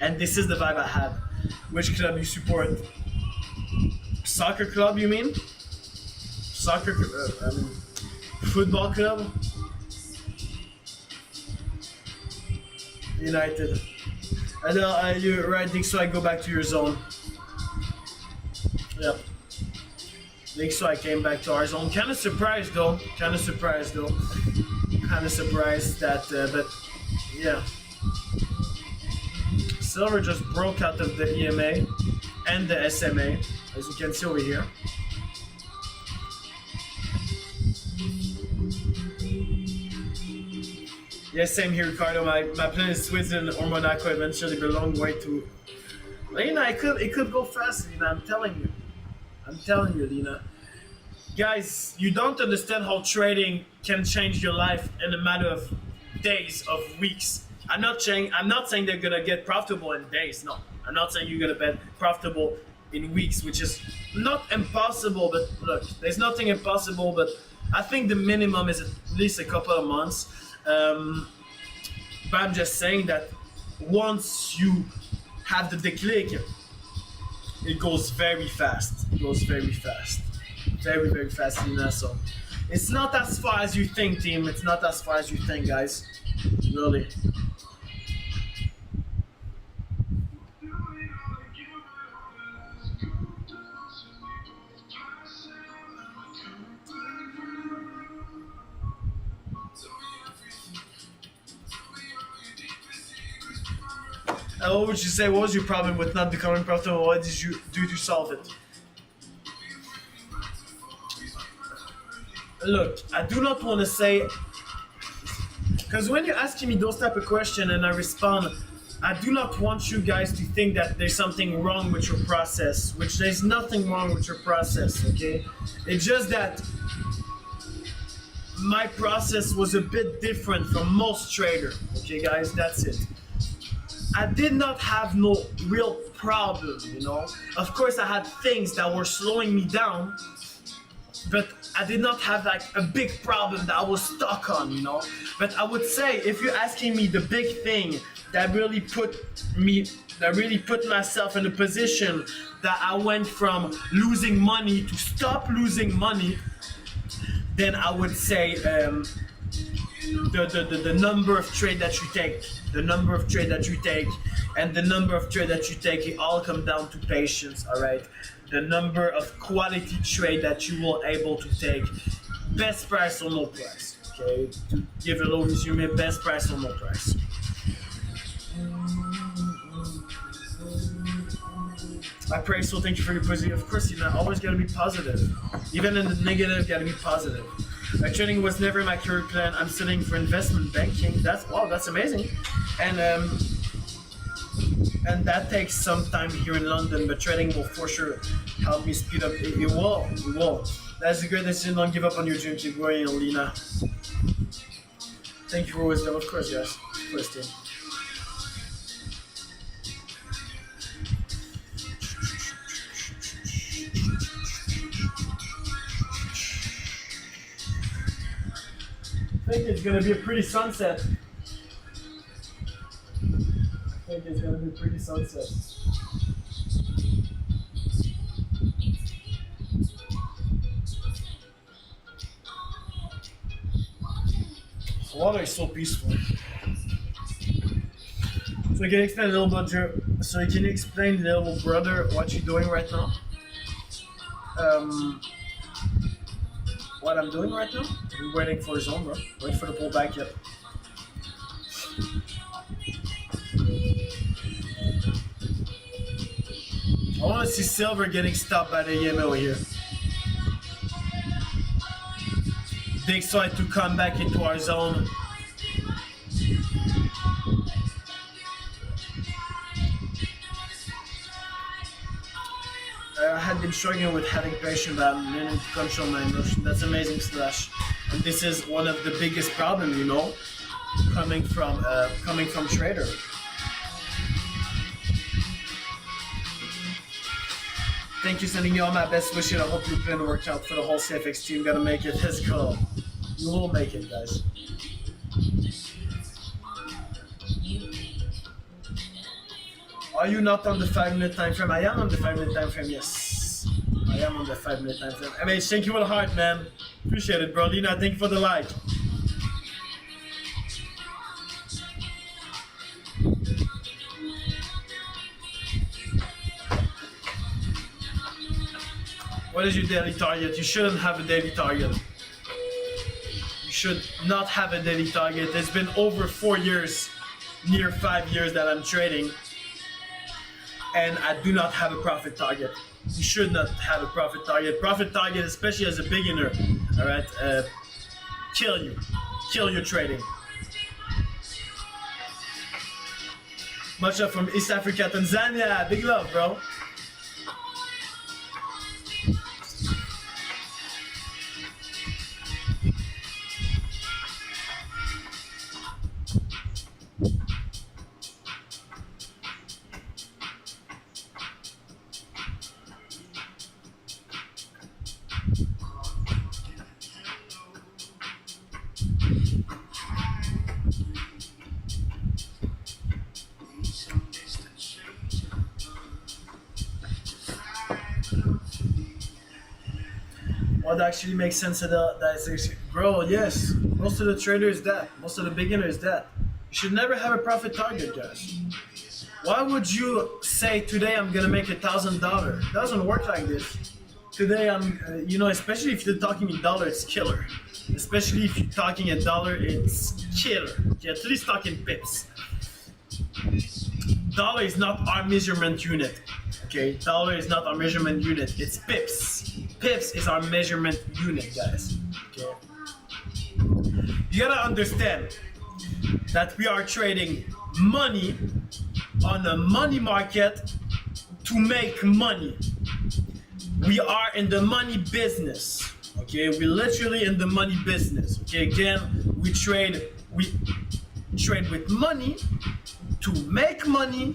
and this is the vibe I had. Which club you support? Soccer club, you mean? Soccer, I mean, football club? United. You're right, Dick, so I go back to your zone. Yep. Dick, so I came back to our zone. Kind of surprised though. Kind of surprised that, but yeah. Silver just broke out of the EMA and the SMA, as you can see over here. Yeah, same here, Ricardo. My plan is Switzerland or Monaco eventually, but a long way to. Lena, it could go fast, Lena. I'm telling you, Lena. Guys, you don't understand how trading can change your life in a matter of days, of weeks. I'm not saying they're gonna get profitable in days. No, I'm not saying you're gonna get profitable in weeks, which is not impossible. But look, there's nothing impossible. But I think the minimum is at least a couple of months. But I'm just saying that once you have the déclic, it goes very fast. It goes very fast. Very, very fast, Lina. So it's not as far as you think, team. It's not as far as you think, guys. Really. What would you say? What was your problem with not becoming profitable? What did you do to solve it? Look, I do not want to say, because when you're asking me those type of questions and I respond, I do not want you guys to think that there's something wrong with your process, which there's nothing wrong with your process, okay? It's just that my process was a bit different from most traders, okay guys, that's it. I did not have no real problem, you know? Of course I had things that were slowing me down, but I did not have like a big problem that I was stuck on, you know? But I would say, if you're asking me the big thing that really put myself in a position that I went from losing money to stop losing money, then I would say the number of trade that you take, and the number of trade that you take, it all come down to patience, all right? The number of quality trade that you will able to take, best price or no price, okay? To give a little resume, best price or no price. I pray so, thank you for your positive. Of course, you're not always gotta be positive. Even in the negative, gotta be positive. My trading was never my career plan. I'm studying for investment banking. That's amazing. And that takes some time here in London, but trading will for sure help me speed up. It will. That's a great decision. Don't give up on your dream. Keep going, Lena. Thank you for wisdom. Of course, yes. Of course, team. I think it's gonna be a pretty sunset. Water is so peaceful. So can you explain a little bit can you explain, little brother, what you're doing right now? What I'm doing right now? I'm waiting for his own, bro. Wait for the pullback yet. I want to see silver getting stopped by the EMA over here. they decide to come back into our zone. I had been struggling with headache patient, but I'm learning to control my emotion. That's amazing, Slash. And this is one of the biggest problems, you know, coming from trader. Thank you, sending you all my best wishes. I hope your plan works out for the whole CFX team. Gotta make it. Let's go. You will make it, guys. Are you not on the 5-minute time frame? I am on the 5-minute time frame, yes. I am on the 5-minute time frame. MH, thank you for the heart, man. Appreciate it, bro. Lina, thank you for the like. What is your daily target? You shouldn't have a daily target. You should not have a daily target. It's been over 4 years, near 5 years that I'm trading, and I do not have a profit target. You should not have a profit target. Profit target, especially as a beginner, all right, kill your trading. Much love from East Africa, Tanzania. Big love, bro. What actually makes sense of that? Bro, yes. Most of the traders that. Most of the beginners that. You should never have a profit target, guys. Why would you say today I'm gonna make $1,000? It doesn't work like this. Today I'm, you know, especially if you're talking in dollar, it's killer. Especially if you're talking a dollar, it's killer. You're at least talking pips. Dollar is not our measurement unit. Okay, dollar is not our measurement unit. It's pips. Pips is our measurement unit, guys. Okay. You gotta understand that we are trading money on the money market to make money. We are in the money business. Okay, we're literally in the money business. Okay, again, we trade with money to make money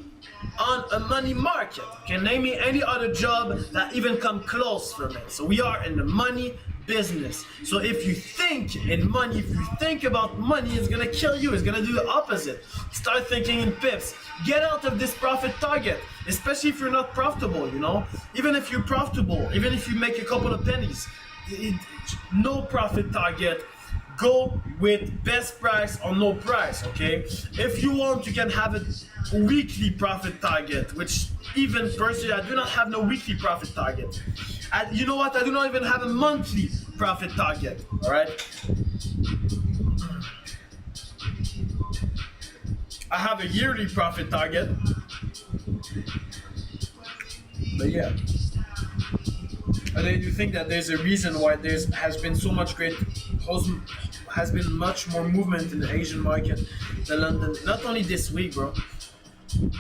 on a money market. Okay, name me any other job that even come close from it. So we are in the money business. So if you think in money, if you think about money, it's gonna kill you. It's gonna do the opposite. Start thinking in pips. Get out of this profit target, especially if you're not profitable, you know? Even if you're profitable, even if you make a couple of pennies, no profit target. Go with best price or no price, okay? If you want, you can have a weekly profit target, which even personally, I do not have no weekly profit target. And you know what? I do not even have a monthly profit target, all right? I have a yearly profit target, but yeah. I do think that there's a reason why there has been so much has been much more movement in the Asian market than London. Not only this week, bro.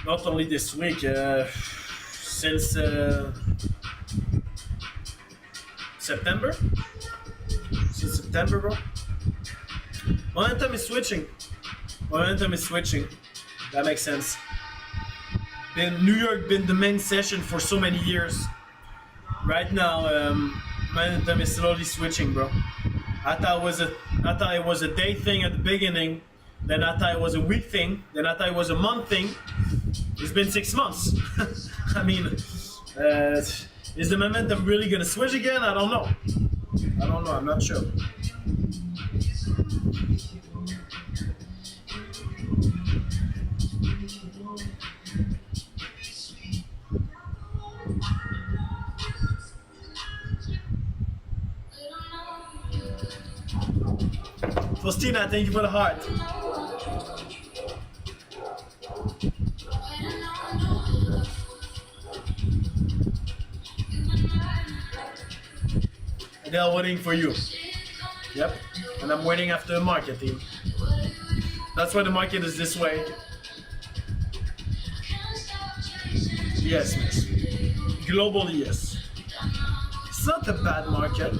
Not only this week. Since September. Since September, bro. Momentum is switching. Momentum is switching. That makes sense. New York been the main session for so many years. Right now, momentum is slowly switching, bro. I thought it was a day thing at the beginning, then I thought it was a week thing, then I thought it was a month thing. It's been 6 months. I mean, is the momentum really gonna switch again? I don't know. I'm not sure. Faustina, thank you for the heart. Adele, waiting for you. Yep. And I'm waiting after the market, team. That's why the market is this way. Yes, miss. Globally, yes. It's not a bad market.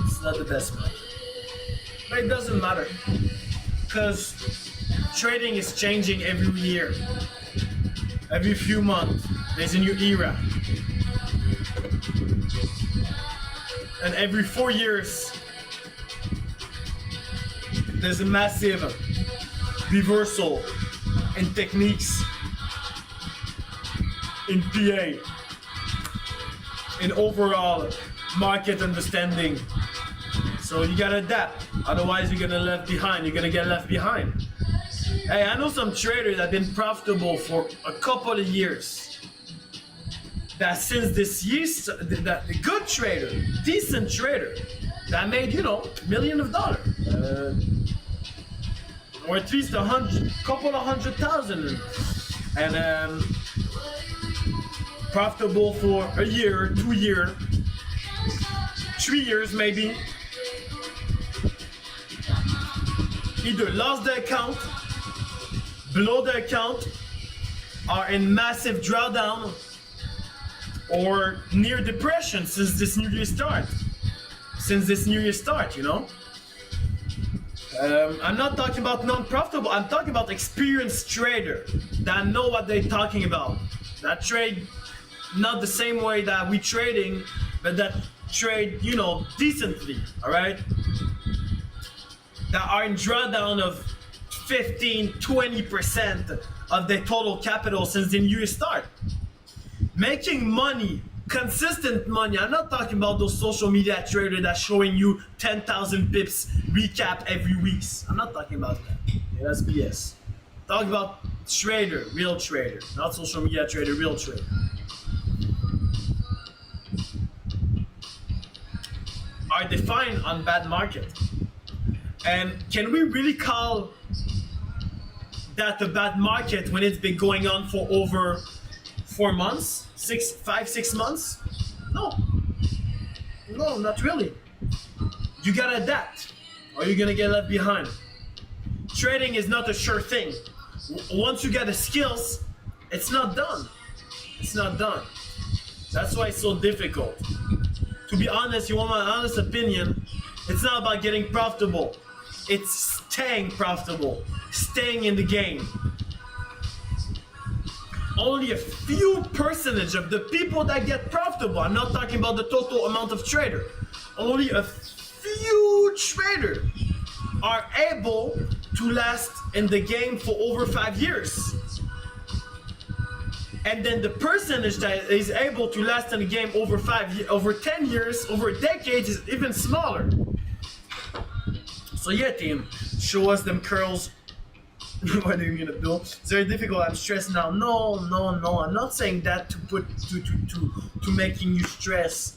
It's not the best market. But it doesn't matter. Because trading is changing every year. Every few months, there's a new era. And every 4 years, there's a massive reversal in techniques, in PA, in overall market understanding. So you gotta adapt, otherwise you're gonna left behind. You're gonna get left behind. Hey, I know some traders that have been profitable for a couple of years. That since this year, that a good trader, decent trader, that made, you know, millions of dollars. Or at least couple of 100,000. And profitable for a year, 2 years, 3 years maybe. Either lost the account, below the account, are in massive drawdown, or near depression since this new year start. You know? I'm not talking about non-profitable, I'm talking about experienced trader that know what they're talking about. That trade not the same way that we trading, but that trade, you know, decently, alright? That are in drawdown of 15-20% of their total capital since the new year start. Making money, consistent money. I'm not talking about those social media traders that's showing you 10,000 pips recap every week. I'm not talking about that. Yeah, that's BS. Talk about trader, real trader, not social media trader, real trader. Are defined on bad market. And can we really call that a bad market when it's been going on for over 4 months? 5-6 months? No, not really. You gotta adapt, or you're gonna get left behind. Trading is not a sure thing. Once you get the skills, it's not done. It's not done. That's why it's so difficult. To be honest, you want my honest opinion, it's not about getting profitable. It's staying profitable, staying in the game. Only a few percentage of the people that get profitable, I'm not talking about the total amount of trader, only a few traders are able to last in the game for over 5 years. And then the percentage that is able to last in the game over 10 years, over decades is even smaller. So yeah, team, show us them curls. What are you gonna do? It's very difficult. I'm stressed now. No. I'm not saying that to making you stress.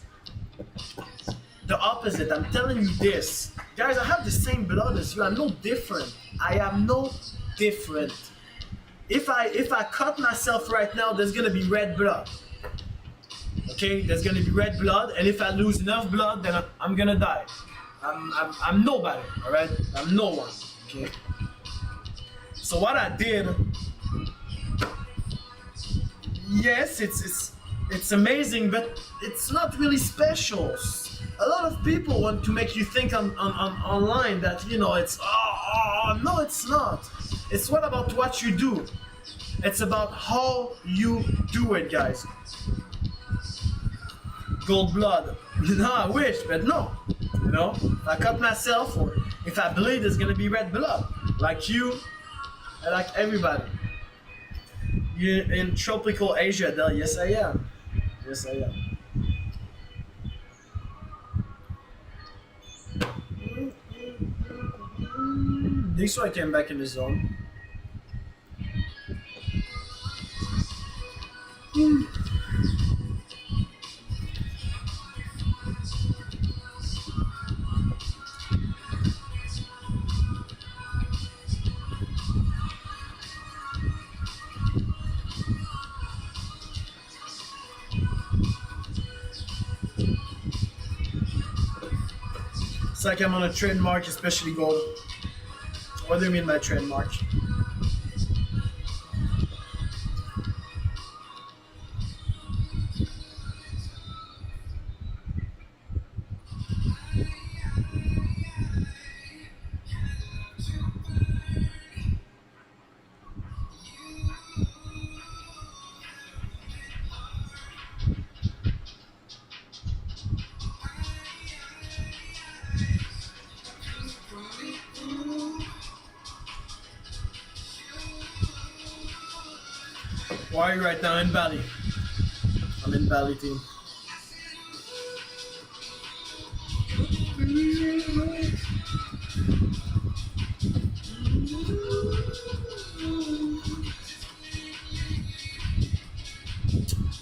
The opposite. I'm telling you this, guys. I have the same blood as you. I'm no different. I am no different. If I cut myself right now, there's gonna be red blood. Okay, there's gonna be red blood, and if I lose enough blood, then I'm gonna die. I'm nobody. All right, I'm no one. Okay. So what I did, yes, it's amazing, but it's not really special. A lot of people want to make you think on online that, you know, it's no, it's not. It's what about what you do. It's about how you do it, guys. Gold blood. No, I wish, but no. You know, if I cut myself or if I bleed, it's gonna be red blood. Like you. I like everybody. You're in tropical Asia, Del. Yes, I am. Yes, I am. This one I came back in the zone. It's like I'm on a trademark, especially gold. What do you mean by trademark? Why are you right now in Bali? I'm in Bali team.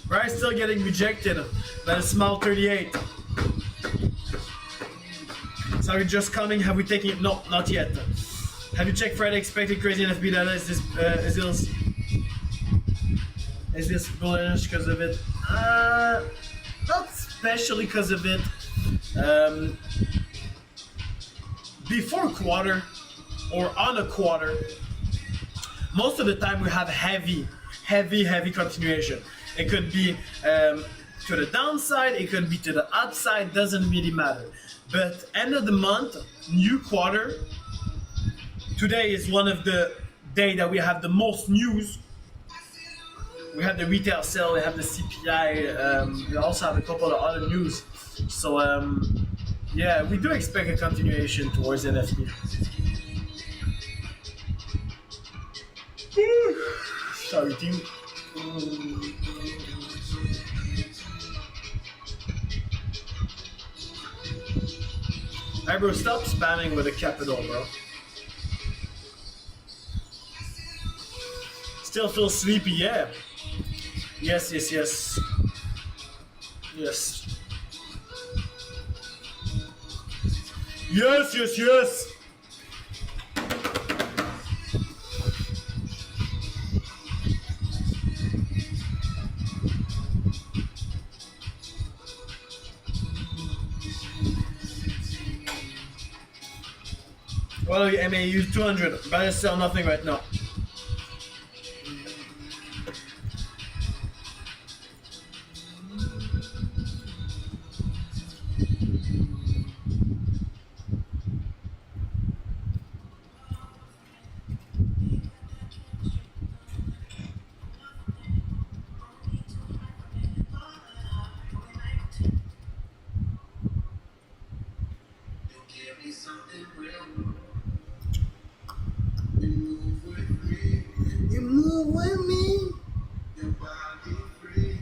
Bryce still getting rejected by the small 38. So are we just coming? Have we taken it? No, not yet. Have you checked Friday expected crazy NFB data? Is this bullish because of it? Not especially because of it. Before quarter or on a quarter, most of the time we have heavy continuation. It could be to the downside, it could be to the upside, doesn't really matter. But end of the month, new quarter, today is one of the day that we have the most news. We have the retail sale, we have the CPI, we also have a couple of other news. So yeah, we do expect a continuation towards NFP. Sorry team. Hey bro, stop spamming with a capital, bro. Still feel sleepy, yeah. Yes. Yes. Well, you MAU 200, but I sell nothing right now. You move with me. Your body free.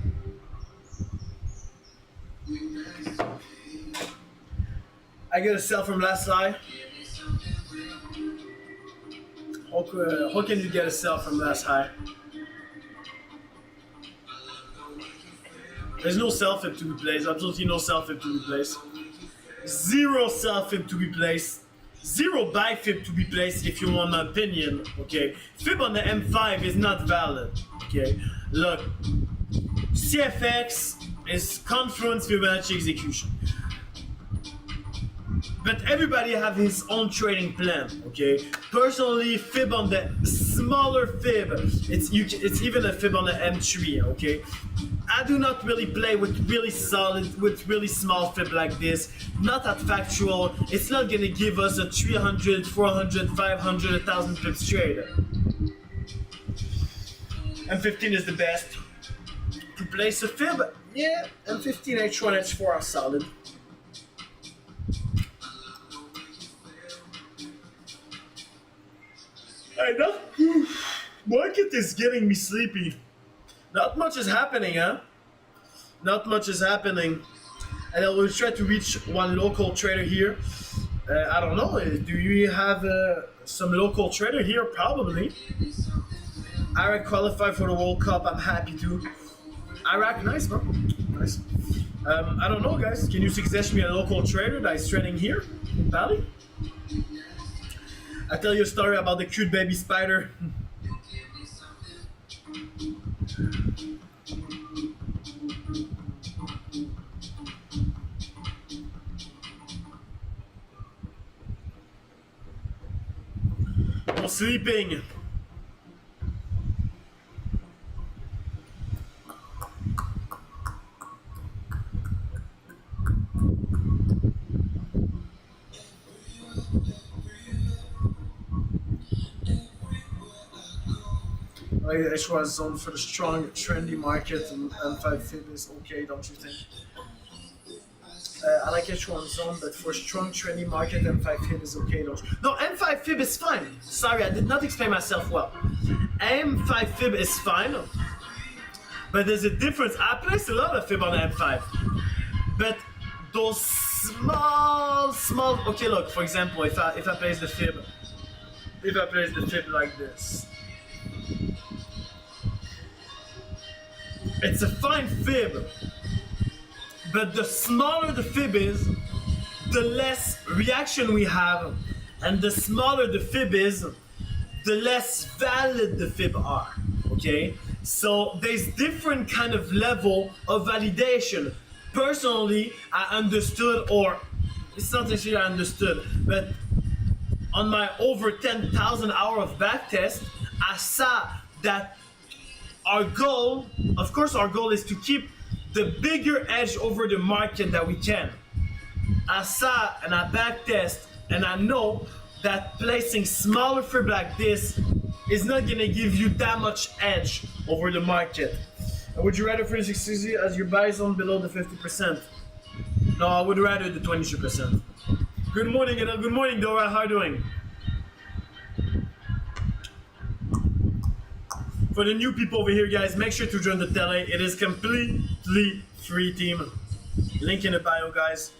I get a sell from last lie. How can you get a sell from last high? There's no self-hip to be placed. Absolutely no self-hip to be placed. Zero self-hip to be placed. Zero buy fib to be placed if you want my opinion, okay? Fib on the M5 is not valid, okay? Look, CFX is confluence Fibonacci execution. But everybody have his own trading plan, okay? Personally, fib on the smaller fib, it's even a fib on the M3, okay? I do not really play with really small fib like this. Not that factual. It's not gonna give us a 300, 400, 500, 1,000 pips trade. M15 is the best. To place a fib, yeah, M15, H1, H4 are solid. Hey, market is getting me sleepy. Not much is happening, huh? Not much is happening. And I will try to reach one local trader here. I don't know, do you have some local trader here? Probably. Iraq qualified for the World Cup, I'm happy to. Iraq, nice, bro. Nice. I don't know, guys. Can you suggest me a local trader that is trading here in Bali? I tell you a story about the cute baby spider. sleeping. H1 zone for the strong, trendy market, and M5 fib is okay, don't you think? I like H1 zone, but for strong, trendy market, M5 fib is okay, don't you? No, M5 fib is fine. Sorry, I did not explain myself well. M5 fib is fine, but there's a difference. I place a lot of fib on M5, but those small. Okay, look. For example, if I place the fib like this. It's a fine fib, but the smaller the fib is, the less reaction we have, and the smaller the fib is, the less valid the fib are, okay? So there's different kind of level of validation. Personally, I understood, or it's not actually I understood, but on my over 10,000 hour of backtest, I saw that our goal, of course our goal is to keep the bigger edge over the market that we can. I saw and I backtest and I know that placing smaller fib like this is not gonna give you that much edge over the market. Would you rather 4660 as your buy zone below the 50%? No, I would rather the 22%. Good morning, Adel. Good morning, Dora. How are you doing? For the new people over here, guys, make sure to join the tele. It is completely free, team. Link in the bio, guys.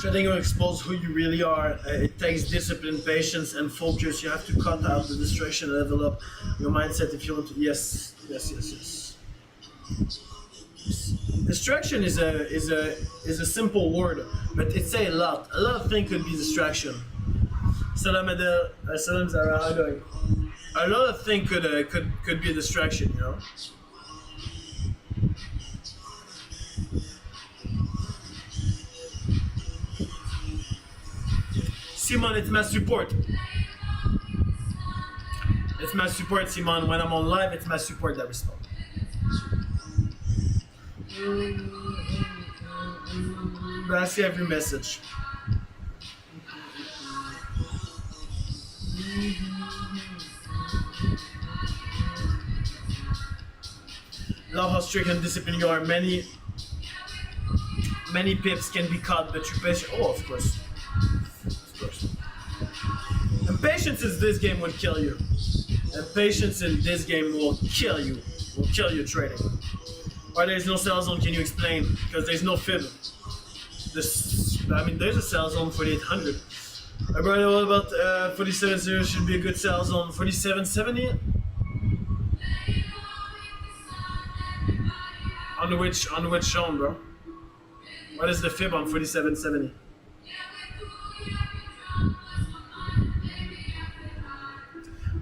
Trying to expose who you really are. It takes discipline, patience, and focus. You have to cut out the distraction and level up your mindset if you want to. Yes. Distraction is a simple word, but it says a lot. A lot of things could be distraction. Salam Adel, Salam Zara, how are you doing? A lot of things could be a distraction, you know. Simon, it's my support. It's my support, Simon. When I'm on live, it's my support that responds. But I see every message. Love how strict and disciplined you are. Many pips can be caught, but you're patient. Oh, of course. And patience in this game will kill you. And patience in this game will kill you. Will kill your trading. Why there's no sell zone, can you explain? Because there's no fib. There's a sell zone for the 800. Brother, what about 47.0 should be a good sell zone? 47.70? On which zone, bro? What is the fib on 47.70?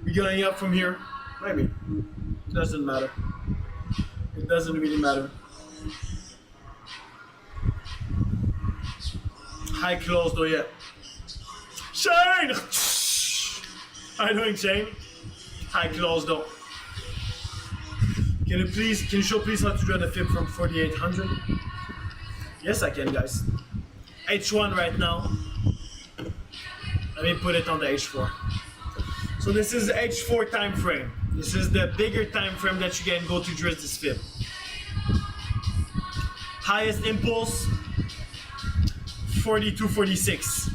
We going up from here? Maybe. Doesn't matter. It doesn't really matter. High close though, yeah. Shane! How you doing, Shane? High close though. Can you show please how to draw the fib from 4800? Yes, I can, guys. H1 right now. Let me put it on the H4. So this is the H4 time frame. This is the bigger time frame that you can go to dress this fib. Highest impulse 42.46.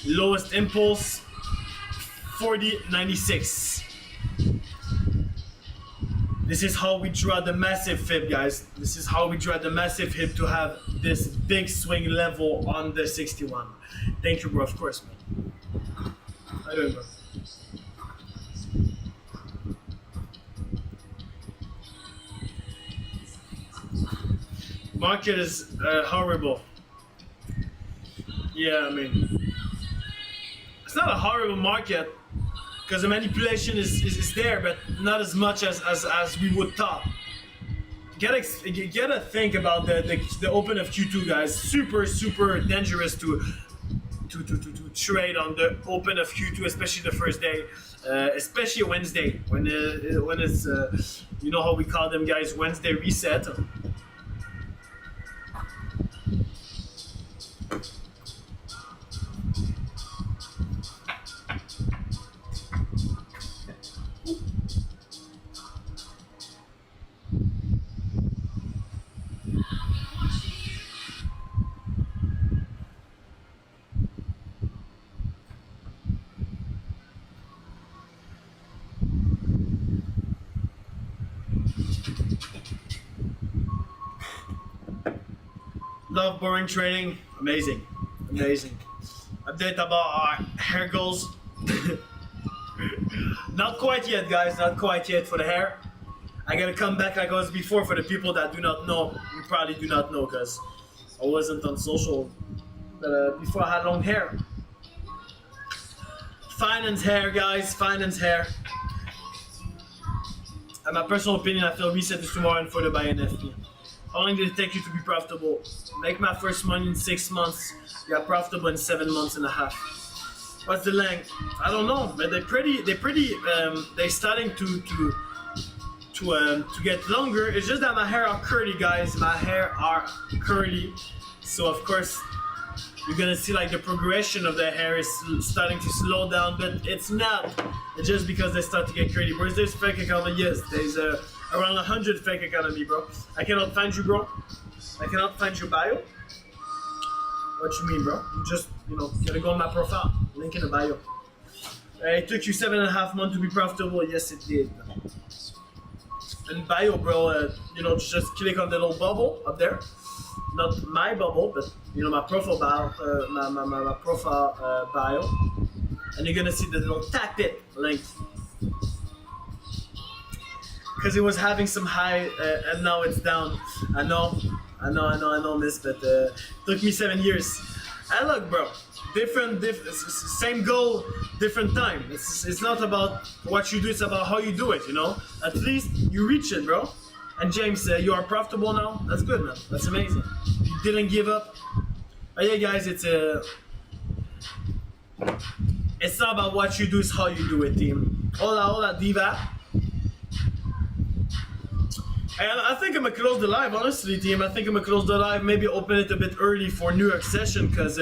Lowest impulse 40.96. This is how we draw the massive fib, guys. This is how we draw the massive fib to have this big swing level on the 61. Thank you, bro, of course, man. I don't know. Market is horrible. Yeah, I mean, it's not a horrible market because the manipulation is there, but not as much as we would thought. You gotta think about the open of Q2, guys. Super dangerous to trade on the open of Q2, especially the first day, especially Wednesday when it's you know how we call them, guys, Wednesday reset. Love boring trading. Amazing. Update about our hair goals. Not quite yet, guys. Not quite yet for the hair. I gotta come back like I was before for the people that do not know. You probably do not know because I wasn't on social. But before I had long hair. Finance hair, guys. Finance hair. In my personal opinion, I feel reset is tomorrow and further by NFT. How long did it take you to be profitable? Make my first money in 6 months. Got profitable in 7 months and a half. What's the length? I don't know, but they're starting to get longer. It's just that my hair are curly, guys. My hair are curly, so of course you're gonna see like the progression of the hair is starting to slow down, but it's not. It's just because they start to get curly. Bro, is there fake account? Yes, there's around 100 fake economy, bro. I cannot find you, bro. I cannot find your bio. What you mean, bro? You just, gotta go on my profile. Link in the bio. It took you 7.5 months to be profitable. Yes, it did. And bio, bro, just click on the little bubble up there. Not my bubble, but, my profile bio, my profile bio. And you're gonna see the little tap it link. Because it was having some high and now it's down. I know, miss, but took me 7 years. And look, bro, same goal, different time. It's not about what you do, it's about how you do it, At least you reach it, bro. And James, you are profitable now? That's good, man. That's amazing. You didn't give up. But yeah, guys, it's not about what you do, it's how you do it, team. Hola, diva. And I think I'm gonna close the live, honestly, team. I think I'm gonna close the live, maybe open it a bit early for New York session, because,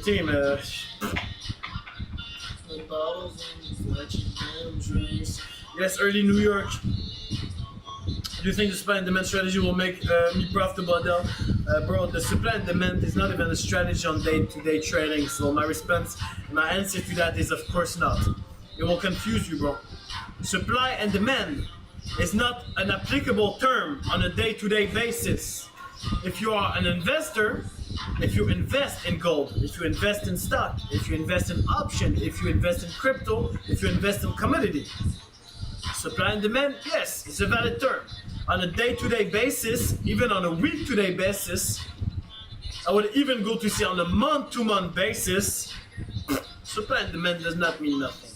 team, yes, early New York. Do you think the supply and demand strategy will make me profitable, Adele? Bro, the supply and demand is not even a strategy on day-to-day trading, so my answer to that is of course not. It will confuse you, bro. Supply and demand is not an applicable term on a day-to-day basis. If you are an investor, if you invest in gold, if you invest in stock, if you invest in option, if you invest in crypto, if you invest in commodity, supply and demand, yes, it's a valid term. On a day-to-day basis, even on a week-to-day basis, I would even go to say on a month-to-month basis, supply and demand does not mean nothing.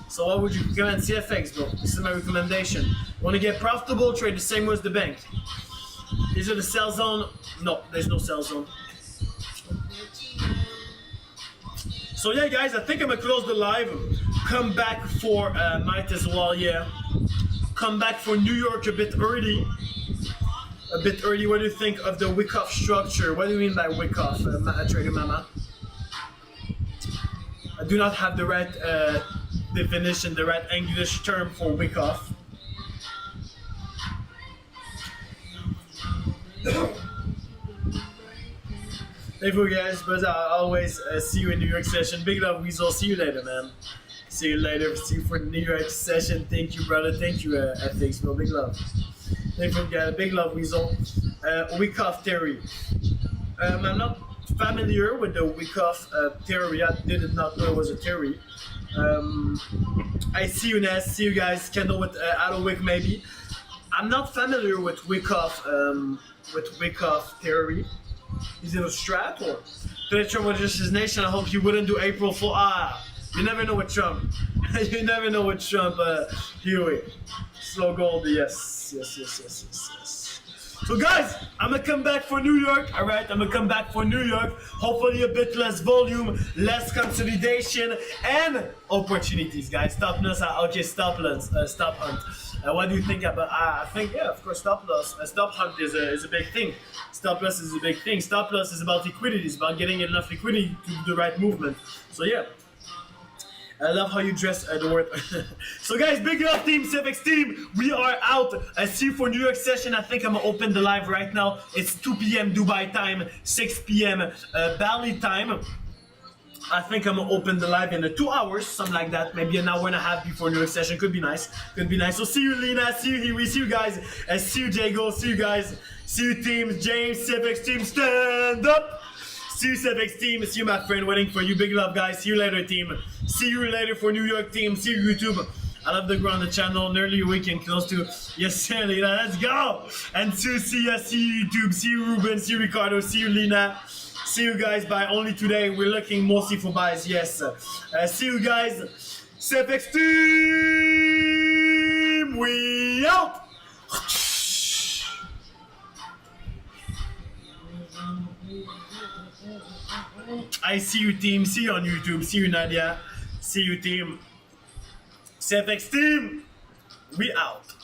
So what would you recommend? CFX, bro. This is my recommendation. Want to get profitable? Trade the same way as the bank. Is it a sell zone? No, there's no sell zone. So yeah, guys, I think I'm gonna close the live. Come back for night as well, yeah. Come back for New York a bit early. What do you think of the wick-off structure? What do you mean by wick-off, Trader Mama? I do not have the right definition, the right English term for wick-off. Thank you guys, but I'll always see you in New York session. Big love, Weasel. See you later, man. See you later. See you for the New York session. Thank you, brother. Thank you, FX, bro. Big love. Thank you, guys. Big love, Weasel. Wick-off theory. I'm not familiar with the week off theory. I did not know it was a theory. I see you, Ness. See you guys. Kendall with Adel Week maybe. I'm not familiar with week off theory. Is it a strat or? Today Trump was just his nation. I hope you wouldn't do April Fool. You never know with Trump. You never know with Trump. Huey. Slow gold. Yes. So guys, I'm gonna come back for New York. All right, I'm gonna come back for New York. Hopefully a bit less volume, less consolidation, and opportunities, guys. Stop loss. Okay, stop loss. Stop hunt. What do you think about? I think of course, stop loss. Stop hunt is a big thing. Stop loss is a big thing. Stop loss is about liquidity. It's about getting enough liquidity to do the right movement. So yeah. I love how you dress the word. So guys, big up team, CFX team. We are out. I see you for New York session. I think I'm gonna open the live right now. It's 2 p.m. Dubai time, 6 p.m. Bali time. I think I'm gonna open the live in 2 hours, something like that. Maybe an hour and a half before New York session. Could be nice. So see you, Lena. See you, Hiwi. See you guys. See you, Jago. See you guys. See you, team. James, CFX team, stand up. See you, CFX team. See you, my friend. Waiting for you. Big love, guys. See you later, team. See you later for New York team. See you, YouTube. I love the grow on the channel. Nearly a weekend, close to. Yes, sir, Lena. Let's go. And see you, YouTube. See you, Ruben. See you, Ricardo. See you, Lena. See you guys. Buy only today. We're looking mostly for buys. Yes. See you guys. CFX team. We out. I see you, team. See you on YouTube. See you, Nadia. See you, team. CFX team. We out.